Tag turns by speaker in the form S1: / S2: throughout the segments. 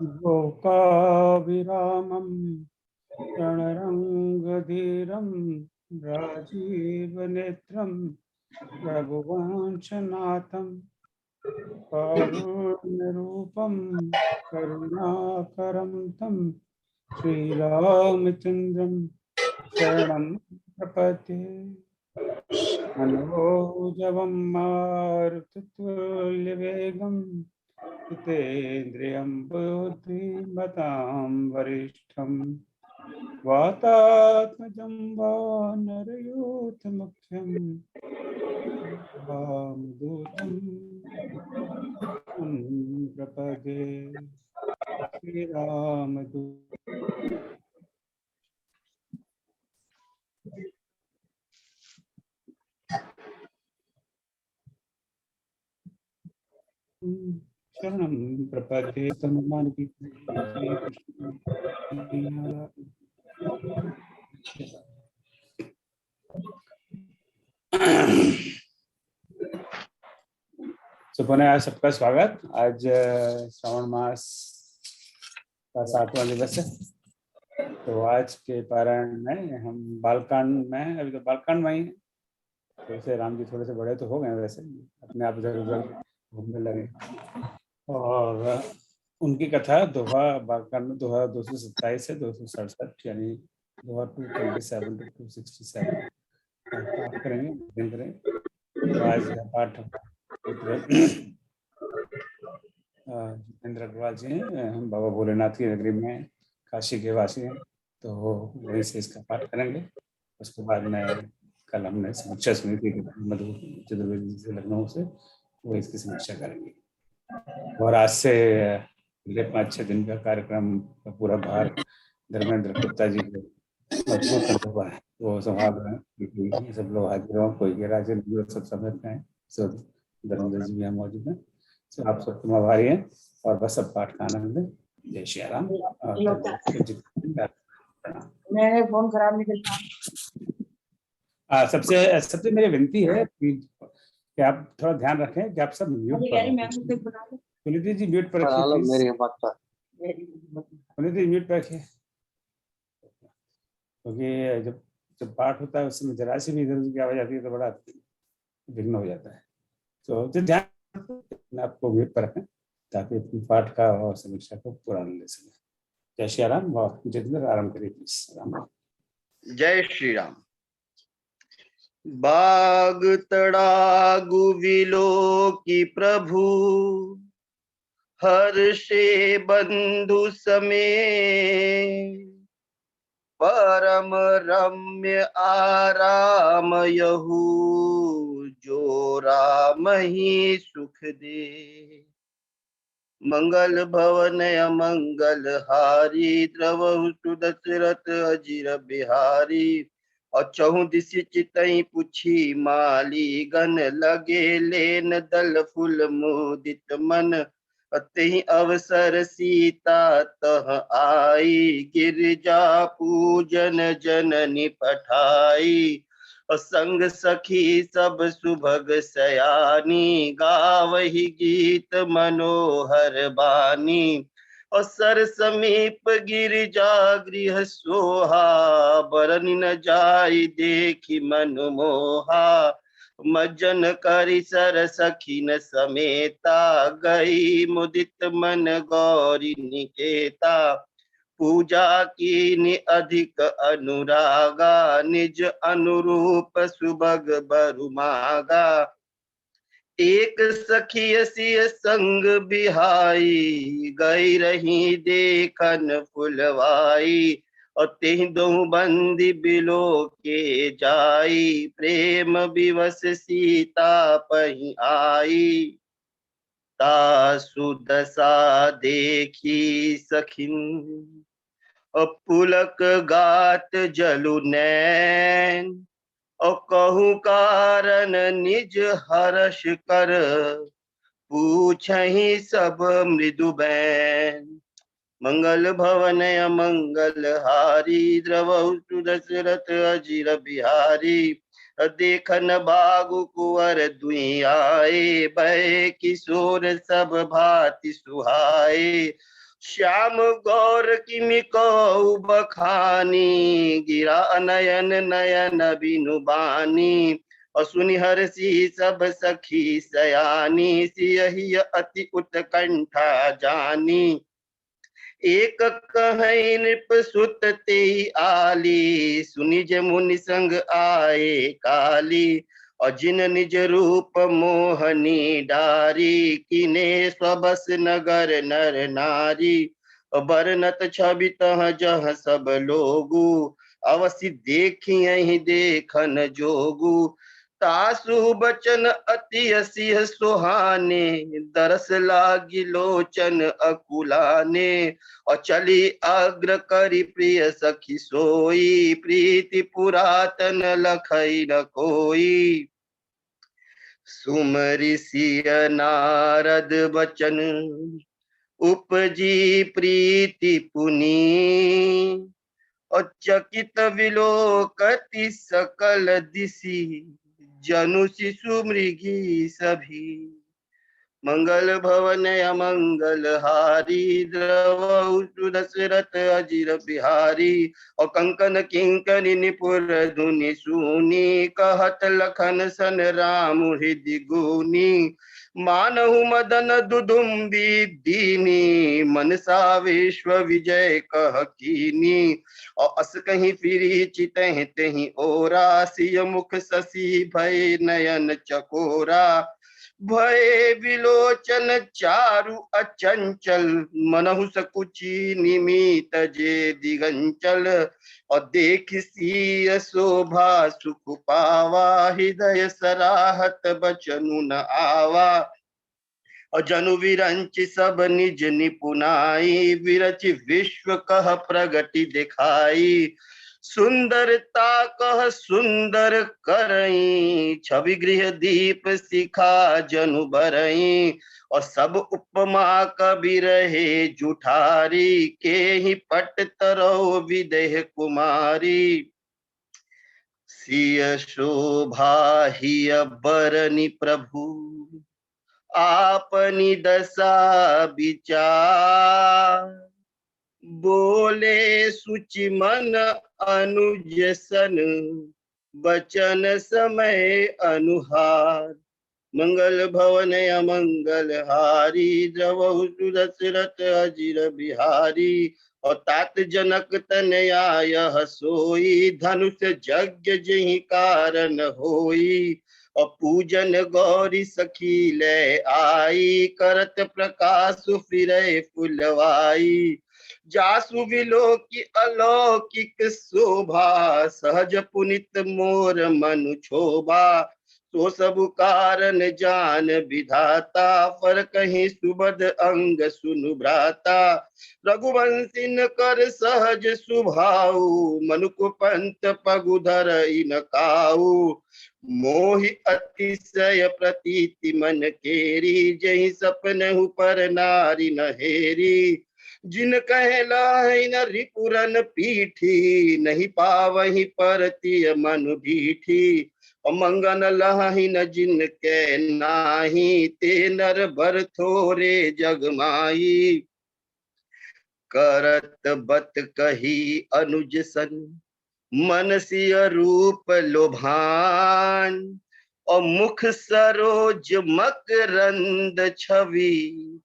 S1: गोकाभिरामं रणरङ्गधीरं राजीवनेत्रं रघुवंशनाथं कारुण्यरूपं करुणाकरं तं श्रीरामचन्द्रं शरणं प्रपद्ये। मनोजवं मारुततुल्यवेगं जितेन्द्रियं बुद्धिमतां वरिष्ठं वातात्मजं वानरयूथमुख्यं रामदूतं प्रपदे। श्रीरामदूत शरणं प्रपदे। हनुमान की श्री कृष्ण सुपुनः सबका स्वागत। आज श्रावण मास का 7वां दिवस है। तो आज के पारायण में हम बालकांड में हैं। अभी तो बालकांड में ही हैं। तो वैसे राम जी थोड़े से बड़े तो हो गए, वैसे अपने आप इधर उधर घूमने लगे। और उनकी कथा दोहा बालकांड में दोहा 227 से 267 यानी दोहा 227 to 267 पाठ करेंगे, अध्ययन करेंगे। तो आज का पाठ जितेंद्र अग्रवाल जी हैं। हम बाबा भोलेनाथ की नगरी में काशी के वासी हैं, तो वहीं से इसका पाठ करेंगे। उसके बाद में कल हमने समीक्षा सुनी थी मधु चतुर्वेदी जी से लखनऊ से, वो इसकी समीक्षा करेंगे। और आज से अगले 5-6 दिन का कार्यक्रम का पूरा भार धर्मेंद्र गुप्ता जी को मजबूर करना हुआ है, वो संभाल रहे हैं। सब लोग हाजिर हों, कोई के राजेंद्र सब समेत में है, सब धर्मेंद्र जी भी यहाँ मौजूद हैं। तो आप सब तुम आभारी हैं और बस सब पाठ का आनंद लें। जय श्री राम।
S2: मैंने फोन खराब निकलता।
S1: सबसे मेरी विनती है कि आप थोड़ा ध्यान रखें कि आप सब म्यूट पर, सुनीति जी म्यूट पर रखिए सुनीति म्यूट पर रखिए, क्योंकि जब जब पाठ होता है उस समय जरा सी भी इधर उधर की आवाज आती है तो बड़ा विघ्न हो जाता है। तो ध्यान आपको म्यूट पर रखें ताकि अपनी पाठ का और समीक्षा को पूरा ले सकें। जय श्री राम। जितेंद्र आरम्भ करिए प्लीज। राम।
S3: जय श्री राम। बाग तड़ागु विलो की प्रभु हर्षे बंधु समेत परम रम्य आराम यहू जो राम ही सुख दे। मंगल भवन अमंगल हारी द्रवहु सुदशरथ अजिर बिहारी। अचहु दिशि चितई पुछी माली गन लगे लेन दल फूल मुदित मन। अतहि अवसर सीता तह आई गिरिजा पूजन जननी पठाई। संग सखी सब सुभग सयानी गावही गीत मनोहर बानी। और सर समीप गिरिजा गृह सोहा बरन न जाई देखी मन मोहा। मज्जन करि सर सखी न समेता गई मुदित मन गौरी निकेता। पूजा की अधिक अनुरागा निज अनुरूप सुभग बरु मागा। एक सखी सिय संग बिहाई गई रही देखन फुलवाई। और तेहि दोहु बंदी बिलो के जाई प्रेम विवश सीता पही आई। तासु दशा देखी सखिन पुलक गात जलु नैन। और कहु कारण निज हर्ष कर पूछहि सब मृदु बैन। मंगल भवन अमंगल हारी द्रवहु सुदशरथ अजिर बिहारी। देखन बागु कुंवर दुई आए भय किशोर सब भांति सुहाए। श्याम गौर किमि कौ बखानी, गिरा नयन नयन बिनु बानी। और सुनि हरषि सब सखी सयानी, सियहि अति उत्कंठा जानी। एक कहीं नृप सुत ते आली, सुनि जे मुनि संग आए काली। और जिन निज रूप मोहनी डारी, किने स्वबस नगर नर नारी। बरनत छवि तह जह सब लोगु, अवसि देखियहि देखन जोगु। तासु बचन अति असिह सुहाने, दरस लागी लोचन अकुलाने। और चली अग्र करी प्रिय सखी सोई, प्रीति पुरातन लखई न कोई। सुमरि सिय नारद बचन, उपजी प्रीति पुनी। और चकित विलोकति सकल दिशि, जनु शिशु मृगी सभी। मंगल भवन अमंगल हारी, द्रवहु दशरथ अजिर बिहारी। और कंकन किंकरी निपुर धुनि सुनी, कहत लखन सन राम हृदय गुनी। मानहु मदन दुदुम्बी दीनी, मनसा विश्व विजय कह कीनी। और अस कहीं फिरी चितहि तहि ओरा, सिय मुख शशि भय नयन चकोरा। भय विलोचन चारु अचंचल, मनहु सकुची निमित जे दिगंचल। और देख सिय शोभा सुख पावा, हृदय सराहत बचनु न आवा। और जनु विरंच सब निज निपुनाई, विरच विश्व कह प्रगति दिखाई। सुंदरता कह सुंदर करई, छवि गृह दीप शिखा जनु बरई। और सब उपमा कबि रहे जुठारी, के ही पट तरौ विदेह कुमारी। सिय शोभा हिय बरनि प्रभु, आपनी दशा विचार। बोले सुचि मन अनुज सन, बचन समय अनुहार। मंगल भवन अमंगल हारी, द्रवहु दशरथ अजिर बिहारी। और तात जनक तनया यह सोई, धनुष यज्ञ जेहि कारण होई। और पूजन गौरी सखी ले आई, करत प्रकाश फिरे फुलवाई। जासु विलोकी अलौकिक शोभा, सहज पुनित मोर मनु क्षोभा। तो सब कारण जान विधाता, पर कहीं सुबद अंग सुनु भ्राता। रघुवंशी कर सहज सुभाऊ, मनुक पंत पगुधर इन काऊ। मोहि अतिशय प्रतीति मन केरी, जहि सपनहु पर नारी नहेरी। जिन कहे लाहि न रिपुरन पीठी, नहीं पावहि परतिय मनु ढीठी। मंगन लहि न जिन के नाही, ते नर बर थोरे जग माही। करत बत कही अनुज सन, मन सिय रूप लोभान। और मुख सरोज मकरंद छवि,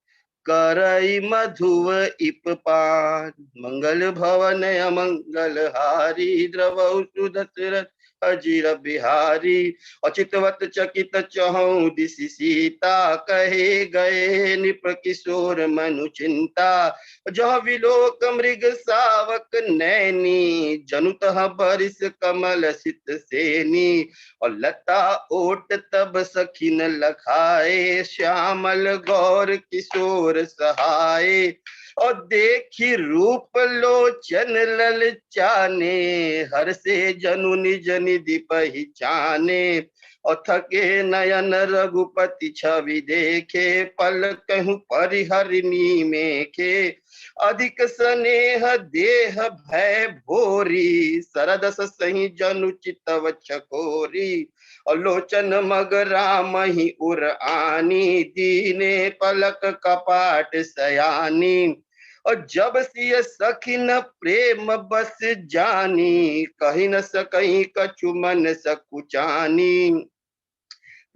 S3: करई मधुव इपपान। मंगल भवन अमंगल हारी, द्रवहु दशरथ अजिर बिहारी। और चितवत चकित चहु दिशि सीता, कहे गए निप किशोर मनु चिंता। जह विलोक मृग सावक नैनी, जनु तह बरिस कमल सित सेनी। और लता ओट तब सखिन लखाए, श्यामल गौर किशोर सहाय। और देखी रूप लोचन ललचाने, हर से जनु निज निधि पहचाने। और थके नयन रघुपति छवि देखे, पल कहूँ परिहरिणी मेखे। अधिक स्नेह देह भय भोरी, सरदस सही जनु चितव चकोरी। और लोचन मग राम ही उर आनी, दीने पलक कपाट सयानी। और जब सिय सखिन प्रेम बस जानी, कहीं न सकहीं कछु मन सकुचानी।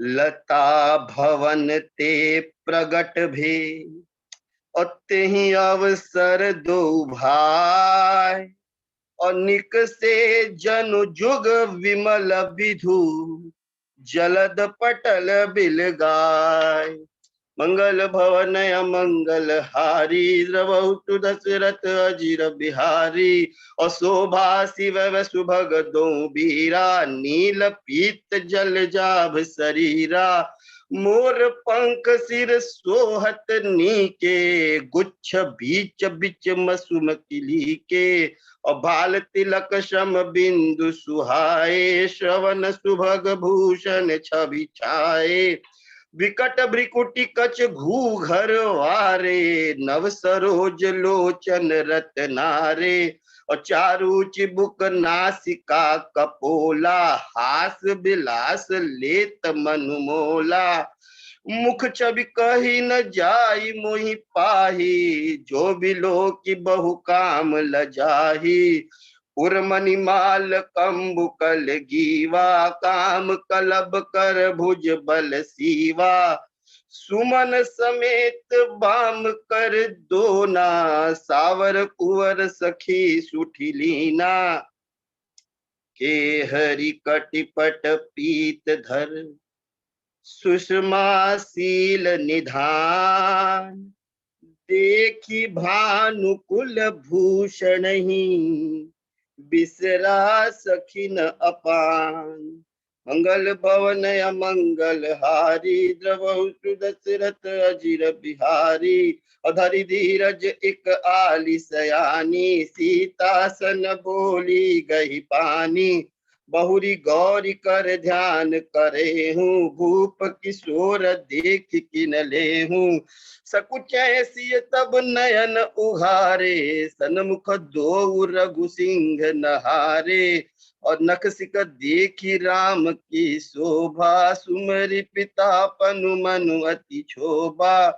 S3: लता भवन ते प्रगट भे, और तेहि अवसर दो भाई, और निक से जनु जुग विमल विधु, जलद पटल बिल गाय। मंगल भवन मंगल हारी, द्रवहु दशरथ अजिर बिहारी। और शोभा शिव सुभग दो बीरा, नील पीत जल जाभ शरीरा। मोर पंख सिर सोहत नीके, गुच्छ बीच बिच मसुम किली के। और भाल तिलक शम बिंदु सुहाए, श्रवण सुभग भूषण छवि छाए। विकट भ्रिकुटी कछ घूघर वारे, नव सरोज लोचन रत्नारे। और चारु चिबुक नासिका कपोला, हास विलास लेत मनु मोला। मुख छवि कही न जाई मोहि पाही, जो बिलो की बहु काम लजाही। उर्मणिमाल कंबुकल गीवा, काम कलब कर भुज बल सीवा। सुमन समेत बाम कर दोना, सावर कुंवर सखी सुठी लीना। के हरि कटिपट पीत धर, सुषमा शील निधान। देखी भानुकुल भूषण ही, बिसरा सखिन अपान। मंगल भवन अमंगल हारी, द्रवहु दशरथ अजिर बिहारी। अधरि धीरज एक आली सयानी, सीतासन बोली गही पानी। बहुरी गौरी कर ध्यान करे हूँ, भूप किशोर देख किन ले हूँ। सकुच सिय तब नयन उघारे, सन्मुख दो रघु सिंह नहारे। और नखसिक देखी राम की शोभा, सुमरि पिता पनु मनु अति क्षोभा।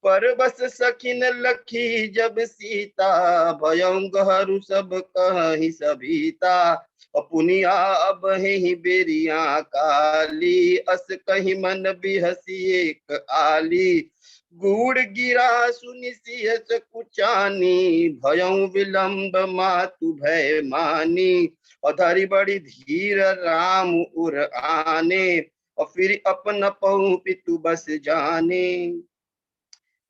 S3: परबस सखिन लखी जब सीता, भयउ गहरू सब कहि सभीता। पुनिया अब ही बेरिया काली, अस कही मन बिहसी एक आली। गूढ़ गिरा सुनि सिय सकुचानी, भयउ विलंब मातु भय मानी। और धरि बड़ी धीर राम उर आने, और फिर अपन पहु पितु बस जाने।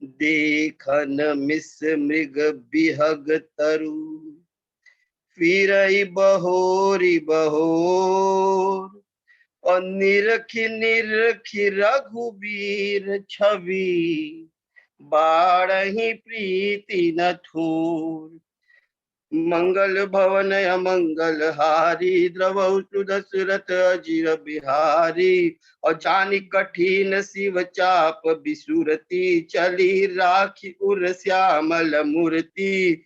S3: देखन मिस मृग बिहग तरु, फिरई बहोरी बहोर। और निरखि निरखि रघुबीर छवि, बाढ़हि प्रीति न थूर। मंगल भवन अमंगल हारी, द्रवहु दशरथ अजिर बिहारी। और जानि कठिन शिव चाप बिसुरती, चली राखी उर श्यामल मूर्ति।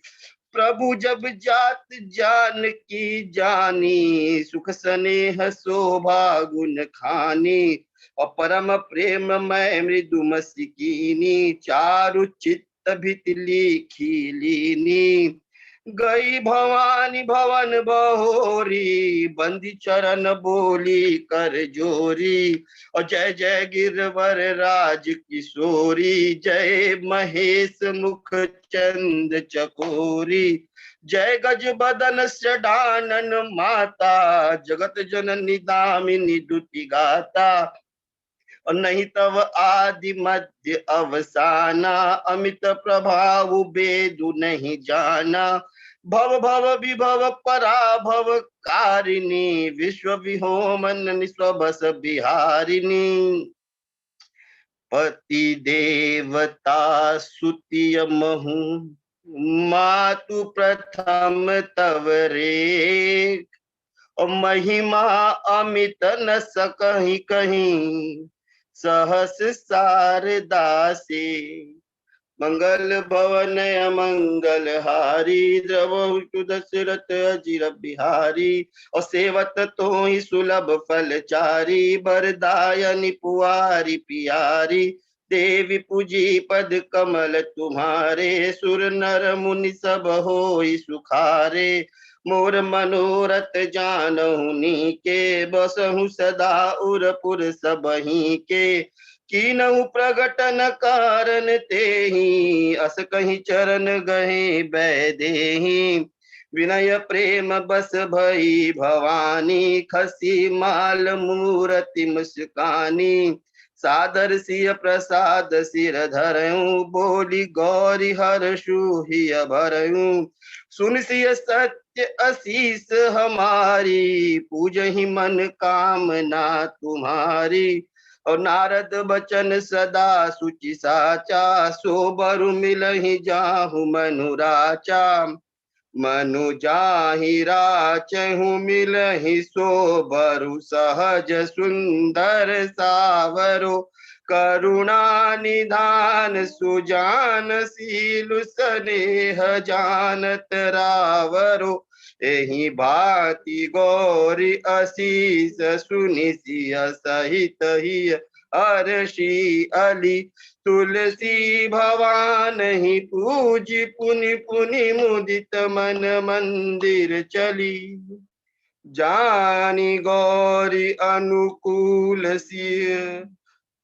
S3: प्रभु जब जात जान की जानी, सुख स्नेह शोभा गुण खानी। और परम प्रेम मैं मृदु मसिकीनी, चारु चित्त भित लिखी लीनी। गई भवानी भवन बहोरी, बंदी चरण बोली कर जोरी। और जय जय गिरवर राज किशोरी, जय महेश मुख चंद चकोरी। जय गज बदन षडानन माता, जगत जननी दामिनी दुति गाता। और नहीं तव आदि मध्य अवसाना, अमित प्रभाव बेदु नहीं जाना। भव भव विभव पराभव कारिणी, विश्व विहोमन स्वबस बिहारिणी। पति देवता सुतिय महु, मातु प्रथम तव रे। और महिमा अमित न सकहि कहीं, सहस शारदा से। मंगल भवन अमंगल हारी, द्रवहु दशरथ अजिर बिहारी। और सेवत तो ही सुलभ फल चारी, बरदायनि पुआरी पियारी। देवी पूजी पद कमल तुम्हारे, सुर नर मुनि सब होई सुखारे। मोर मनोरथ जानहु नीके, बसहु सदा उरपुर सबही के। कीनहु प्रगटन कारण तेहि, अस कहीं चरण गए बैदेहि। विनय प्रेम बस भई भवानी, खसी माल मूरति मुस्कानी। सादर सिय प्रसाद सिर धरऊं, बोली गौरी हर्षु हिय भरऊं। सुन सिय सत्य असीस हमारी, पूजहि मन कामना तुम्हारी। और नारद बचन सदा सुचि साचा, सो बरु मिलहि जाहु मनुराचा। मनु जाहि राचहु मिलहि, सो बरु सहज सुंदर सावरो। करुणा निधान सुजान सीलु, स्नेह जानत रावरो। एहि भांति गौरी असीस, सुनि सिय सहित हिय हर्षि अली। तुलसी भवानहि पूजी, पुनि पुनि मुदित मन मंदिर चली। जानी गौरी अनुकूल सिय,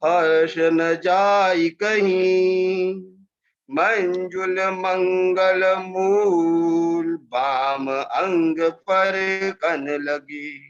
S3: हर्ष न जाई कहीं। मंजुल मंगल मूल, बाम अंग पर कन लगी।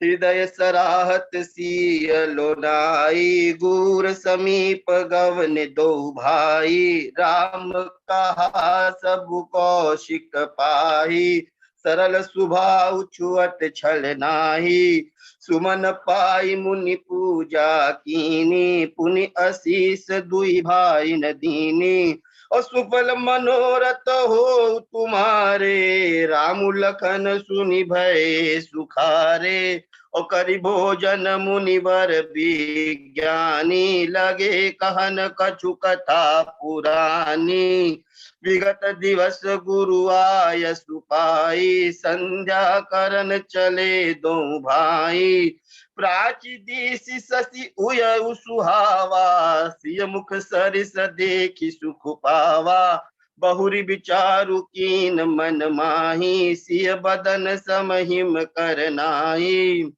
S3: हृदय सराहत सिय लोनाई, गुर समीप गवन दो भाई। राम कहा सब कौशिक पाही, सरल स्वभाव छुअट छल नाही। सुमन पाई मुनि पूजा कीनी, पुनि असीस दुई भाई न दीनी। और सुफल मनोरथ हो तुम्हारे, राम लखन सुनि भय सुखारे। और करि भोजन मुनिवर विज्ञानी, लगे कहन कछु कथा पुरानी। विगत दिवस गुरु आय सुपाई, संध्या करन चले दो भाई। प्राची दिशि शशि उयउ सुहावा, सिय मुख सरिस देखि सुख पावा। बहुरी विचारु कीन मन माही, सिय बदन समहिम कर नाही।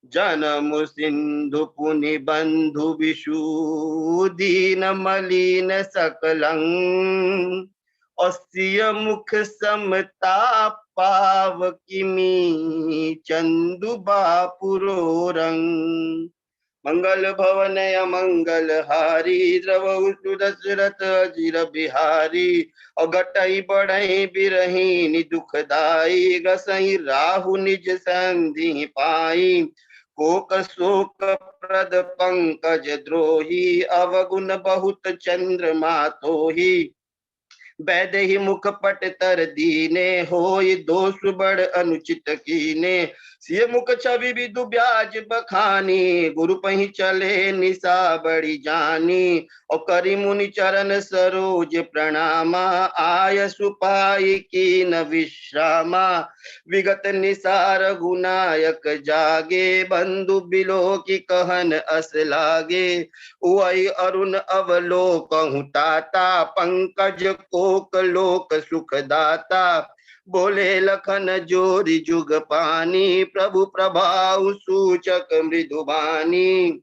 S3: जन्म सिंधु पुनि बंधु विषु, दीन मलिन सकलं। सिय मुख समता पाव किमी, चंदु बापुरो रंग। मंगल भवन अमंगल हारी, द्रवहु दशरथ अजिर बिहारी। और घटई बढ़ई बिरहीन दुखदाई, गसई राहु निज संधि पाई। कोक शोक प्रद पंकज द्रोही, अवगुण बहुत चंद्रमा तोही। बैदेहि मुख पट तर दीने, होय दोष बड़ अनुचित कीने। सिय मुख छवि विदु ब्याज बखानी, गुरु पहि चले निशा बड़ी जानी। और करि मुनि चरण सरोज प्रणामा, आय सुपाई कीन विश्रामा। विगत निसार गुनायक जागे, बंधु बिलो की कहन अस लागे। उई अरुण अवलोकहु ताता, पंकज कोक लोक सुखदाता। बोले लखन जोरी जुग पानी, प्रभु प्रभाव सूचक मृदुबानी।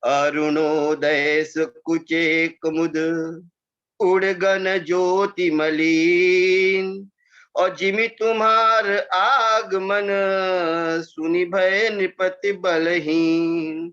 S3: अरुणोदय कुचेक मुद, उड़गन ज्योति मलीन। और जिमि तुम्हार आगमन, सुनि भय नृपति बलहीन।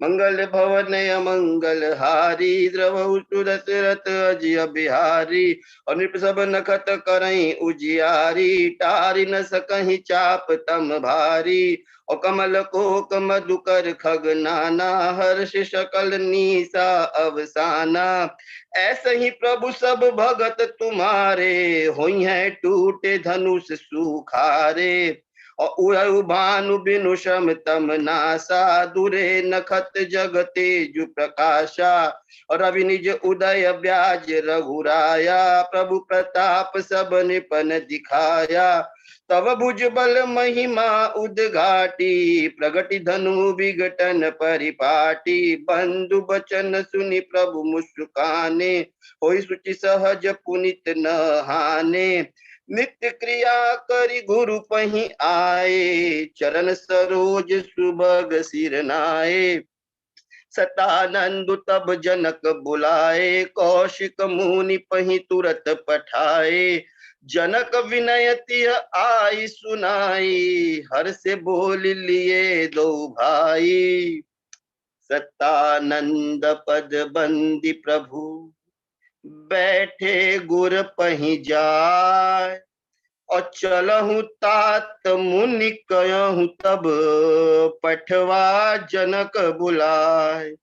S3: मंगल भवन अमंगल हारी, द्रवहु दशरथ अजिय बिहारी। और नृप सब नखत करई उजियारी, टारि न सकहि चाप तम भारी। और कमल कोक मधुकर खग नाना, हर्ष सकल नीसा अवसाना। ऐसे ही प्रभु सब भगत तुम्हारे, होई है टूटे धनुष सुखारे। और उड़उ भानु बिनु शम तम नासा, दुरे नखत जग तेजु प्रकाशा। और रवि निज उदय ब्याज रघुराया, प्रभु प्रताप सब निपन दिखाया। तव भुजबल महिमा उद्घाटी, प्रगति धनु विघटन परिपाटी। बंधु बचन सुनि प्रभु मुस्काने, होई सुचि सहज पुनित नहाने। नित्य क्रिया करि गुरु पहि आए, चरण सरोज सुभग सिर नाए। सतानंद तब जनक बुलाए, कौशिक मुनि पहि तुरत पठाए। जनक विनय तिय आई सुनाई, हर से बोल लिए दो भाई। सतानंद पद बंदी प्रभु, बैठे गुर पहि जाय। और चलहु तात मुनि कहूँ तब, पठवा जनक बुलाय।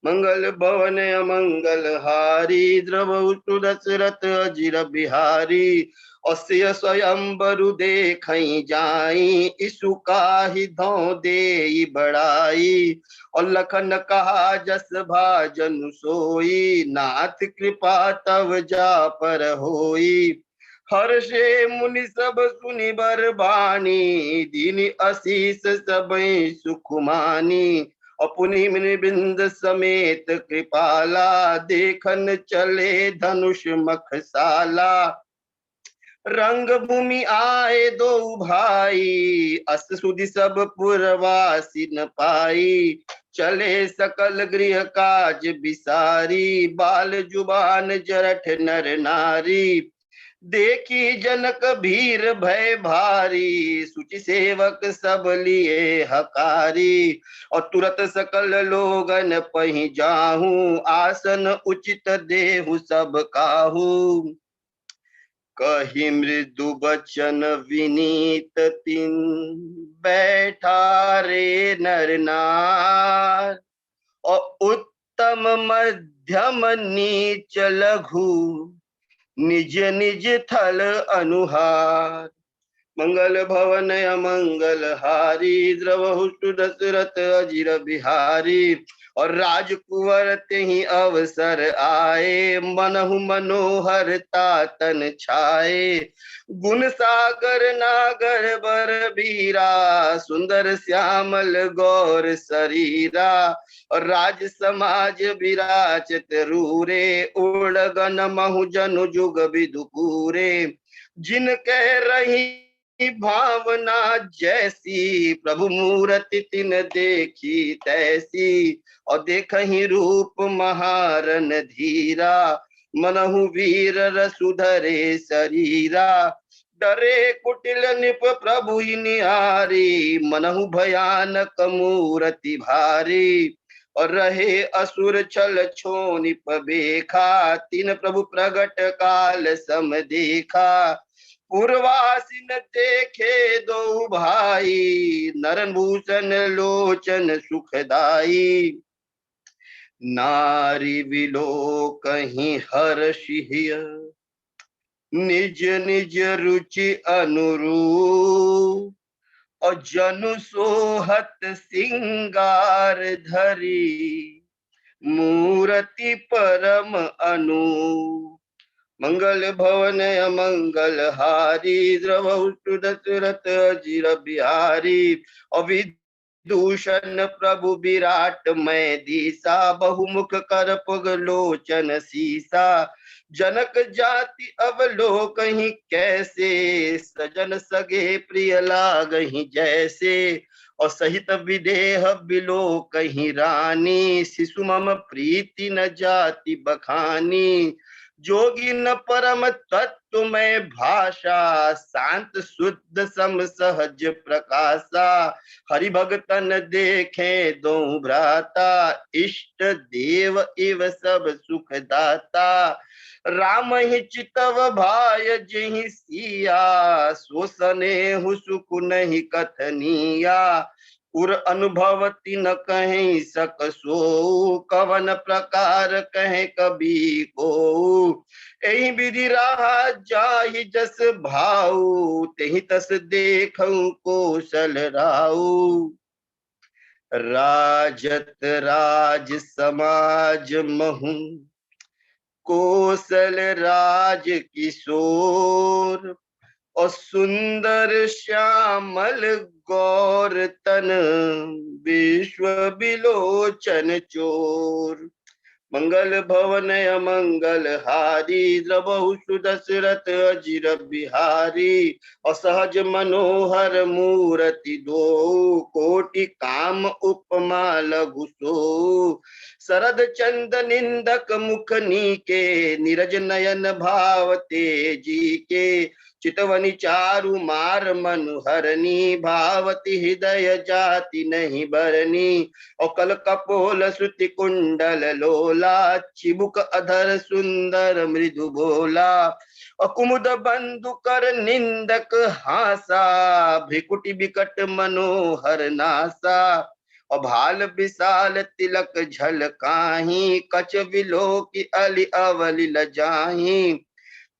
S3: मंगल भवन अमंगल हारी, द्रवहु दशरथ अजिर बिहारी। अस्य स्वयं बरु देखई जाई, इसु काहि धौ देई बड़ाई। और लखन कहा जस भाजनु सोई, नाथ कृपा तव जा पर होई। हर्षे मुनि सब सुनि बर बानी, दीनि असीस सबई सुखमानी। अपनी मुनि बिंद समेत कृपाला, देखन चले धनुष मखसाला। रंग भूमि आए दो भाई, अस सुधि सब पुरवासी न पाई। चले सकल गृह काज बिसारी, बाल जुबान जरठ नर नारी। देखी जनक भीर भय भारी, सुचि सेवक सब लिए हकारी। और तुरत सकल लोगन पहि जाहू, आसन उचित देहु सब काहू। कही मृदु बचन विनीत तिन, बैठा रे नर नार। और उत्तम मध्यम नीच लघु, निज निज थल अनुहार। मंगल भवन अमंगल हारी, द्रवहु दशरथ अजिर बिहारी। और राजकुंवर तेहि अवसर आए, मनहु मनोहर तातन छाए। गुण सागर नागर बर बीरा, सुंदर श्यामल गौर शरीरा। और राज समाज विराजत रूरे, उड़गन महु जनु जुग विदुपूरे। जिन कह रही भावना जैसी, प्रभु मूरति तिन देखी तैसी। और देखहि रूप महारन धीरा, मनहु वीर रसुधरे शरीरा। डरे कुटिल निप प्रभु ही निहारी, मनहु भयानक मूरति भारी। और रहे असुर छल छोनिप बेखा, तीन प्रभु प्रगट काल सम देखा। पूर्वासिन देखे दो भाई, नरन भूषण लोचन सुखदाई। नारी विलो कहीं हर्षिय, निज निज रुचि अनुरूप। और जनु सोहत सिंगार धरी, मूरति परम अनु। मंगल भवन अमंगल हारी, द्रवहु दशरथ अजिर बिहारी। और विदूषण प्रभु विराट मैं दीसा, बहुमुख कर पुग लोचन सीसा। जनक जाति अवलोकहि कैसे, सजन सगे प्रिय लागहि जैसे। और सहित विदेह बिलोकहि रानी, शिशु मम प्रीति न जाति बखानी। जोगी न परम तत्व में भाषा, शांत शुद्ध सम सहज प्रकाशा। हरि भगतन देखे दो भ्राता, इष्ट देव इव सब सुख दाता। राम ही चितव भाय जहि सिया, सो स्नेहु सुख नहीं कथनिया। उर अनुभव तिन कहीं सक सो, कवन प्रकार कहे कभी को। एहि विधि रहा जाहि जस भाऊ, तेहि तस देखऊं कौशल राऊ। राजत राज समाज महु, कौशल राज किशोर। और सुंदर श्यामल गौर तन विश्व बिलोचन चोर। मंगल भवन अमंगल हारी द्रबहु सुदशरथ अजिर बिहारी। असहज मनोहर मूरति दो कोटि काम उपमा लघु सो। शरद चंद निंदक मुख नीके नीरज नयन भाव तेजी के। चितवनी चारु मार मनुहरनी भावती हृदय जाति नहीं बरनी। और कल कपोल श्रुति कुंडल लोला चिबुक अधर सुंदर मृदु बोला। और कुमुद बंधु कर निंदक हासा भ्रिकुटी बिकट मनोहर नासा। और भाल विशाल तिलक झलकाही कच विलो की अली अवली लजाही।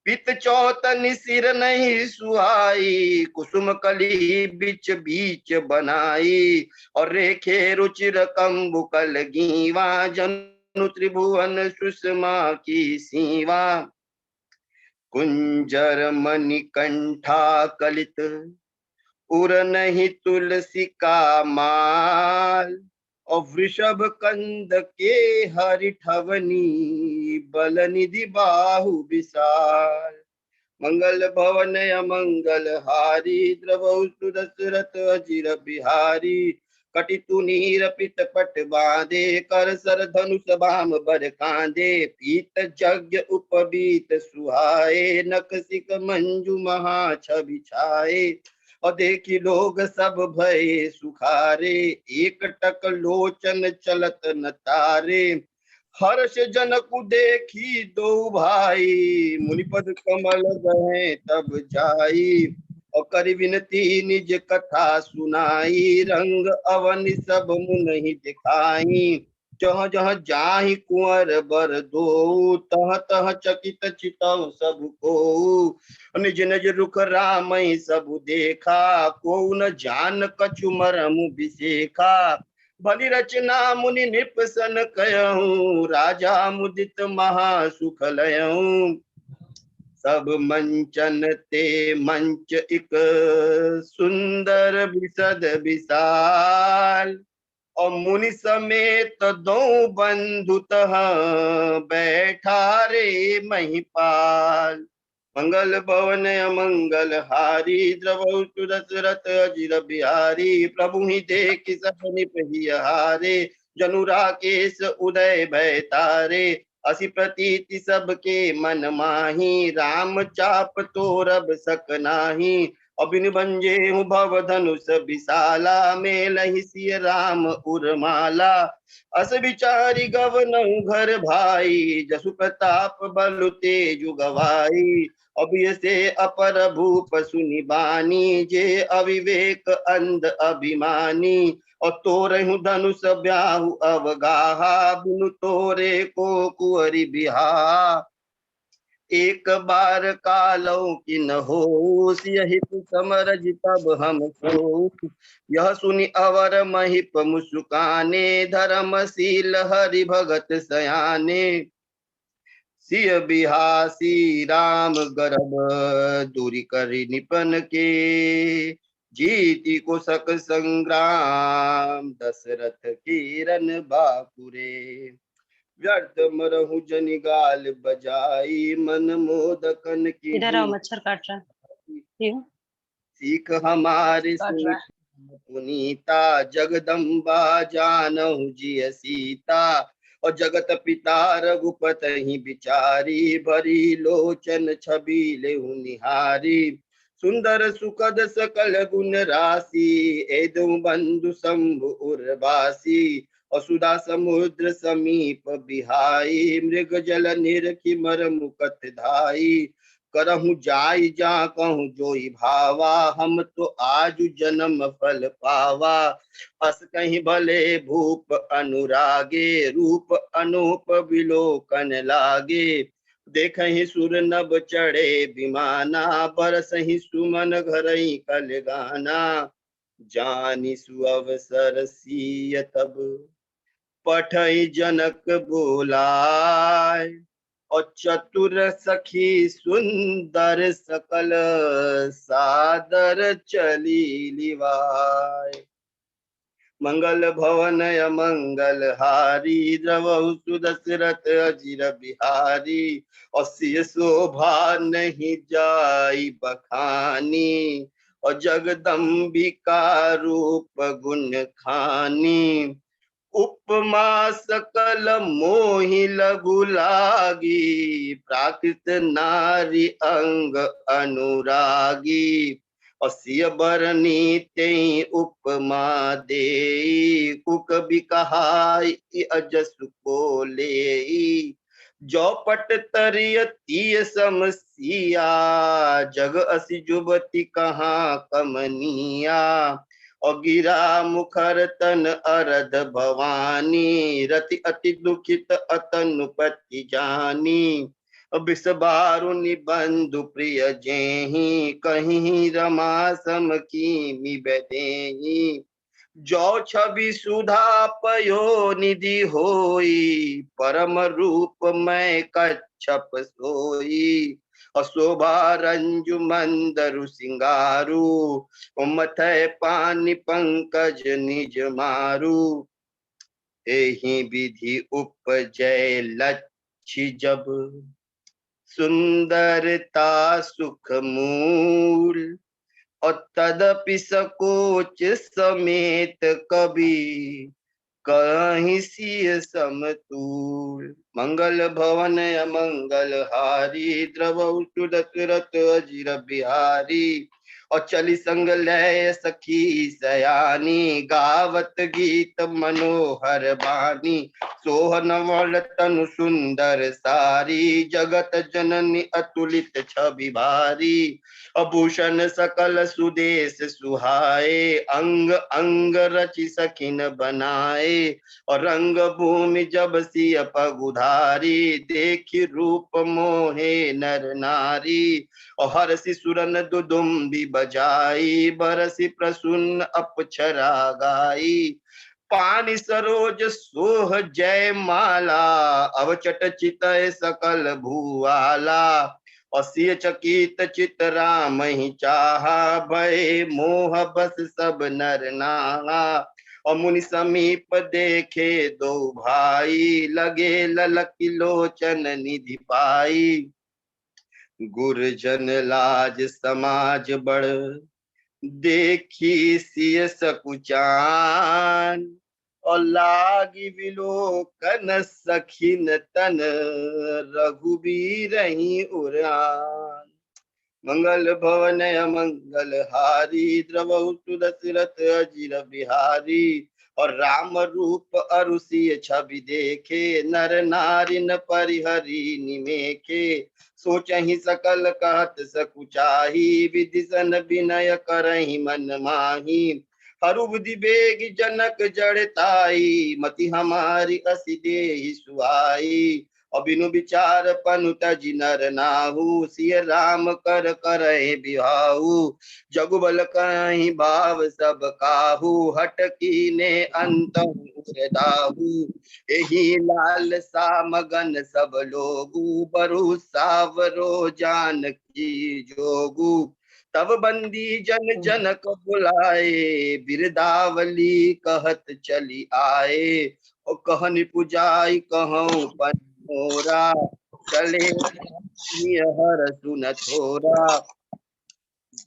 S3: पित चौतन सिर नहीं सुहाई कुसुम कली बीच बीच बनाई। और रेखे रुचिर कंबुकल गीवा जनु त्रिभुवन सुषमा की सीवा। कुंजर मणिकंठा कलित उर नहीं तुलसी का माल। और वृषभ कंद के हरिठवनी बल निधि बाहु विशाल। मंगल भवन अमंगल हारी द्रवहु सुदशरथ अजिर बिहारी। कटि तुनीर पित पट बांधे कर सर धनुष बाम बर कांधे। पीत यज्ञ उपबीत सुहाए नख सिक मंजू महा छवि छाए। और देखी लोग सब भय सुखारे एक टक लोचन चलत न तारे। हर्ष जनकु देखी दो भाई मुनिपद कमल गए तब जाई। और कर विनती निज कथा सुनाई रंग अवनि सब मुनहि दिखाई। जहाँ जहाँ जाहि कुंवर बर दो तह तह चकित चितव सब को। निज निज रुख रामई सब देखा को न जान कछु मरम बिसेखा। भली रचना मुनि निपसन कयहूँ राजा मुदित महा सुख लयहूँ। सब मंचन ते मंच एक सुंदर विशद विशाल। और मुनि समेत दो बंधु तहाँ बैठा रे महिपाल। मंगल भवन अमंगल हारी द्रवहु सुदशरथ अजिर बिहारी। प्रभु ही देख सपनि पही हारे जनु राकेश उदय भय तारे। असी प्रतीति सबके मन माही राम चाप तोरब सक नाही। अबिन बंजे हूँ भव धनुष विशाला मेलहि सिय राम उर्माला। अस विचारी गवनहु घर भाई जसु प्रताप बलु तेजु गवाई। अभी से अपर भूप सुनि बानी जे अविवेक अंध अभिमानी। और तोरहु धनुष ब्याहु अवगाहा बिनु तोरे को कुंवरी बिहा। एक बार कालौ कि न हो सियहित समरज तब हम सो। यह सुनि अवर महिप मुस्काने धर्मशील हरि भगत सयाने। सिय बिहासी राम गर्भ दूरी करि निपन के। जीति को सक संग्राम दशरथ किरन बाकुरे। व्यर्थ मरहु जनि गाल बजाई मन मोदकन की।
S4: इधर आओ मच्छर काट रहा है।
S3: सीख हमारे पुनीता जगदम्बा जानहु जिय सीता। और जगत पिता रघुपति बिचारी भरी लोचन छबीले निहारी। सुंदर सुखद सकल गुण राशि एदु बंधु शंभु उर्वासी। और सुधा समुद्र समीप बिहाई मृग जल निरखि मर मुकत धाई। करहु जाई जा कहूँ जोई भावा हम तो आज जन्म फल पावा। अस कहीं भले भूप अनुरागे रूप अनूप विलोकन लागे। देखहि सुर नभ चढ़े विमाना बरसहि सुमन घरई कल गाना। जानि सुअवसर सिय तब पठई जनक बोलाय। और चतुर सखी सुंदर सकल सादर चली लिवाय। मंगल भवन मंगल हारी द्रवहु सुदशरथ अजिर बिहारी। और सिय शोभा नहीं जाई बखानी और जगदम्बिका रूप गुण खानी। उपमा सकल मोहि लघु लागी प्राकृत नारी अंग अनुरागी। असिय बरनी तेई उपमा देई कुक बिकहाई अजस को लेई। जो पट तरिय तीय समसिया जग असि जुबती कहाँ कमनिया। और गिरा मुखर तन अरध भवानी रति अति दुखित अतनुपति जानी। विष बारु निबंधु प्रिय जेहि कहीं रमा सम की बदेहि। जो छवि सुधा पयो निधि होई परम रूप मैं कच्छप सोई। अशोभा रंजु मंदरु सिंगारू मथय पानी पंकज निज मारू। एहि विधि उपजय लक्ष्य जब सुंदरता सुख मूल। और तदपि सकोच समेत कवि कहीं सिय समतूल। मंगल भवन अमंगल हारी द्रवहु सुदशरथ अजिर बिहारी। और चली संग लय सखी सयानी गावत गीत मनोहर बानी। सोहन वल तनु सुंदर सारी जगत जननी अतुलित छवि भारी। आभूषण सकल सुदेश सुहाए अंग अंग रचि सखिन बनाए। और रंग भूमि जब सिय पगुधारी देखी रूप मोहे नर नारी। और हरसि सुरन दुदुम्बि बजाई बरसि प्रसून अपछरा गाई। पानी सरोज सोह जय माला अवचट चितय सकल भूआला। असिय चकित चित राम ही चाहा भय मोह बस सब नर नाहा। और मुनि समीप देखे दो भाई लगे ललकी लोचन निधि पाई। गुरजन लाज समाज बड़ देखी सिय सकुचान। और लागी विलोकन सखिन तन रघुबीर ही उड़ान। मंगल भवन अमंगल हारी द्रवहु सुदशरथ अजिर बिहारी। और राम रूप अरु सिय छवि देखे नर नारी न परिहरि निमेखे। सोचहि सकल कहत सकुचाही विधि सन विनय करहि मन माही। हरु बुद्धि बेग जनक जड़ताई मति हमारी असी देहि सुहाई। और बिनु विचार पनु तजि नर नाहु सिय राम कर करहि बिहाहु। जगुबल कहि भाव सब काहू हट कीने अंतहु दाहू। एहि लाल सा मगन सब लोगू बरु सावरो जानकी जोगू। तब बंदी जन जनक बुलाए बिरदावली कहत चली आए। और कहनि पुजाई कहूँ पन मोरा चले हर सुन थोरा।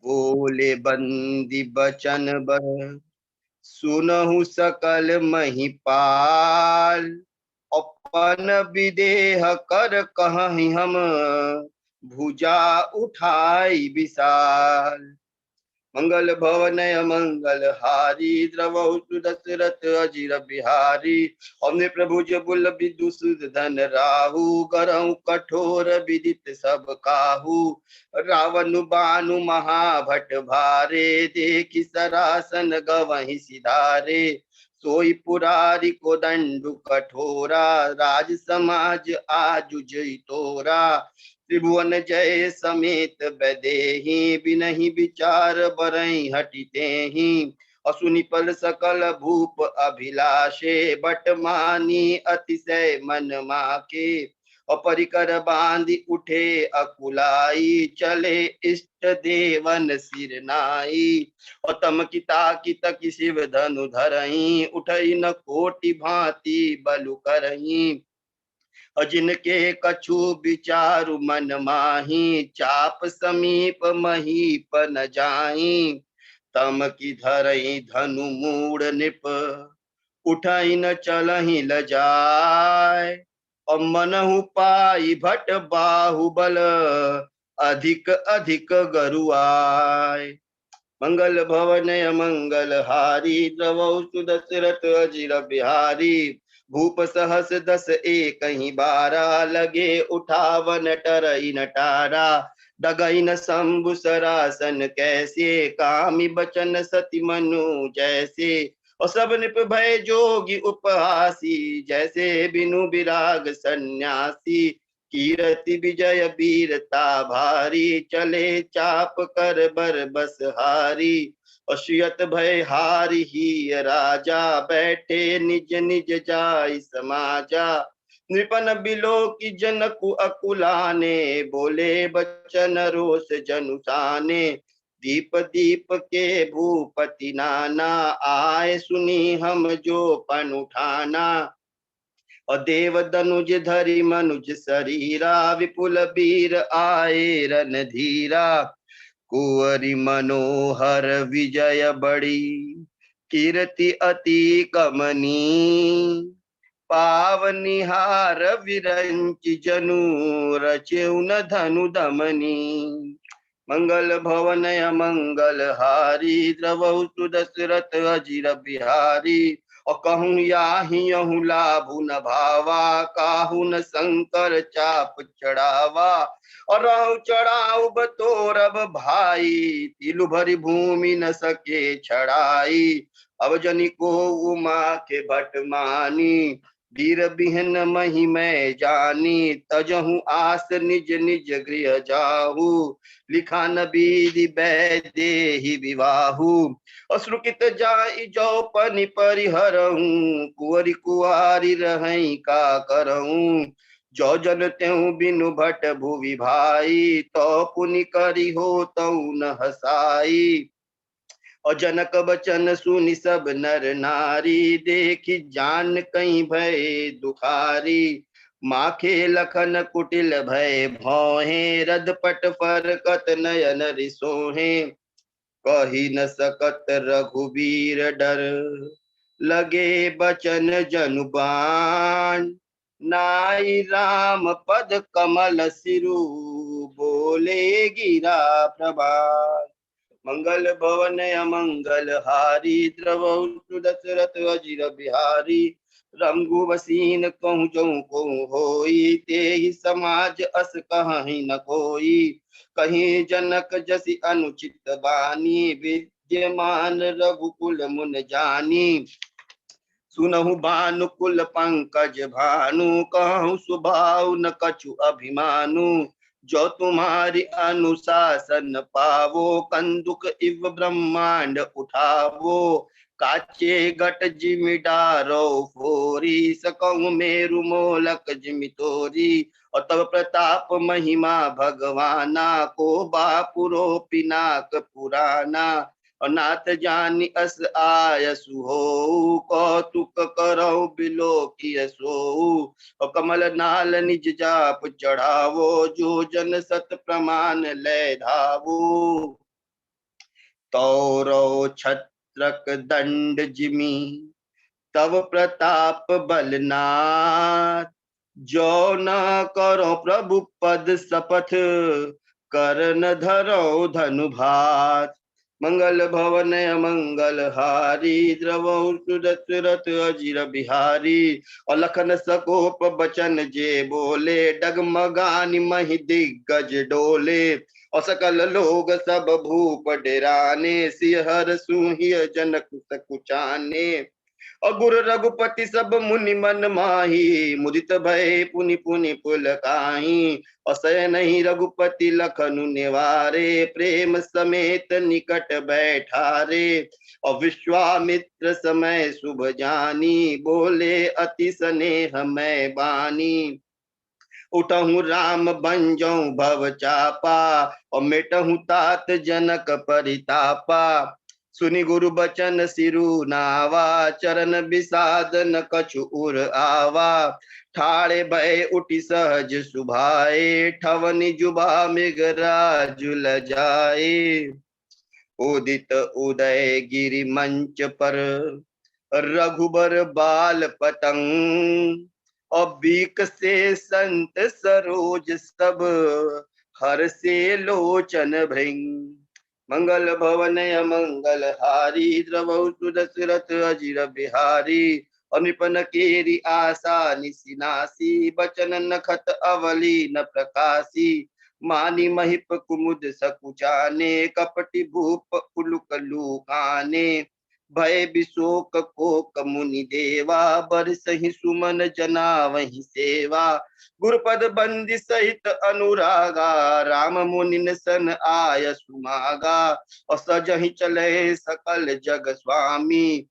S3: बोले बंदी बचन बह सुनहु सकल महिपाल। अपन विदेह कर कहीं हम भुजा उठाई विशाल। मंगल भवन मंगल हारी द्रवहु सुदशरथ अजिर बिहारी। हमने प्रभु जबुल विदुषधन राहु करहु कठोर विदित सब काहू। रावण बानु महाभट भारे देखि सरासन गवहि सिधारे। सोई पुरारी को दंडु कठोरा राज समाज आजुजई तोरा। त्रिभुवन जय समेत बदेहि बिनहि विचार बरई हटितेहि। असुनि पल सकल भूप अभिलाषे बट मानी अतिशय मन माके। और परिकर बांधी उठे अकुलाई, चले इष्ट देवन सिर नाई। और तम किता कित शिव धनु धरही, उठई न कोटि भांति बलु करही। और जिनके कछु विचारु मन माही, चाप समीप महीप न जाही। तम की धरई धनु मूड़ निप, उठई न चलहि लजाय। और मनहु पाई भट बाहुबल, अधिक अधिक गरुआय। मंगल भवन मंगल हारी, द्रवौ सुदशरथ अजिर बिहारी। भूप सहस दस एक ही बारा, लगे उठावन टरई नटारा। डगई न शंभु सरासन कैसे, कामी बचन सती मनु जैसे। और सब निप भय जोगी उपहासी, जैसे बिनु विराग सन्यासी। कीरति विजय वीरता भारी, चले चाप कर बर बस हारी। अश्यत भय हारी ही राजा, बैठे निज निज जाय समाजा। नृपन बिलो की जनकु अकुलाने, बोले बचन रोष जनुसाने। दीप दीप के भूपति नाना, आए सुनी हम जो पन उठाना। और देव दनुज धरि मनुज शरीरा, विपुल वीर आए रन धीरा। कुंवरी मनोहर विजय बड़ी, कीर्ति अति कमनी। पावनिहार विरंचि जनु, रचेउ न धनु दमनी। मंगल भवन मंगल हारी, द्रवौ सुदशरथ अजिर बिहारी। और कहूँ याहि यहूँ लाभु न भावा, काहू न शंकर चाप चढ़ावा। और रहु चढ़ाऊ बतोरब भाई, तिलु भरी भूमि न सके छड़ाई। अब जनि को उमा के भट मानी, वीर बिहन मही मैं जानी। तजहु आस निज निज गृह जाहू, लिखा न विधि वैदेही विवाहु। अश्रुकित जाई जो पनि परिहरहूँ, कुंवरी कुआरी रहई का करहूँ। जो जन त्यों बिनु भट भुवि भाई, तो पुनि करी हो तऊ न हसाई। और जनक बचन सुनि सब नर नारी, देखी जान कहीं भय दुखारी। माखे लखन कुटिल भय भौहें, रदपट फरकत नयन रिसोहें। कही न सकत रघुबीर डर, लगे बचन जनुबान। नाई राम पद कमल सिरु, बोले गिरा प्रभात। मंगल भवन अमंगल हारी, द्रवौ सुदशरथ अजिर बिहारी। रंगुवसीन कहूँ जो को होई, तेहि समाज अस कहीं न कोई। कहीं जनक जसि अनुचित बानी, विद्यमान रघुकुल मुन जानी। सुनहु भानुकुल पंकज भानु, कहूँ स्वभाव न कछु अभिमानु। जो तुम्हारी अनुशासन पावो, कंदुक इव ब्रह्मांड उठावो। काचे घट जिमि डारो फोरी, सकहु मेरु मोलक जिमि तोरी। और तब प्रताप महिमा भगवाना, को बापुरो पिनाक पुराना। और नाथ जानि अस आयसु हो, कौतुक करौ बिलो कियसो। और कमल नाल निज जाप चढ़ावो, जो जन सत प्रमाण ले धावो। तौरो छत्रक दंड जिमि, तव प्रताप बलनाथ। जो न करो प्रभु पद शपथ, करन धरो धनु भात। मंगल भवन मंगल हारी, द्रवौ सुदशरथ अजिर बिहारी। और लखन सकोप बचन जे बोले, डगमगानि महि दिग्गज डोले। और सकल लोग सब भूप डेराने, सिहर सुहिय जनक सकुचाने। और गुर रघुपति सब मुनि मन माही, मुदित भय पुनि पुनि पुलकाही। और सह नहीं रघुपति लखनु निवारे, प्रेम समेत निकट बैठारे। और विश्वामित्र समय शुभ जानी, बोले अति स्नेह मैं बानी। उठहु राम बन जाऊं भव चापा, और मिटहु तात जनक परितापा। सुनि गुरु बचन सिरु नावा, चरण विषाद न कछु उर आवा। ठाड़े भय उठि सहज सुभाए, ठवनि जुबा मृगराजु लजाए। उदित उदय गिरि मंच पर, रघुबर बाल पतंग। और बीक से संत सरोज सब, हर से लोचन भृंग। मंगल भवन अमंगल हारी, द्रवहु सुदशरथ अजिर बिहारी। और निपन केरी आशा निसिनासी, बचन नखत अवली न प्रकाशी। मानी महिप कुमुद सकुचाने, कपटि भूप उलुक लूकाने। भय विशोक कोक मुनि देवा, बरसहि सुमन जना वही सेवा। गुरुपद बंदी सहित अनुरागा, राम मुनि सन आय सुमागा। और सजहि चले सकल जग स्वामी,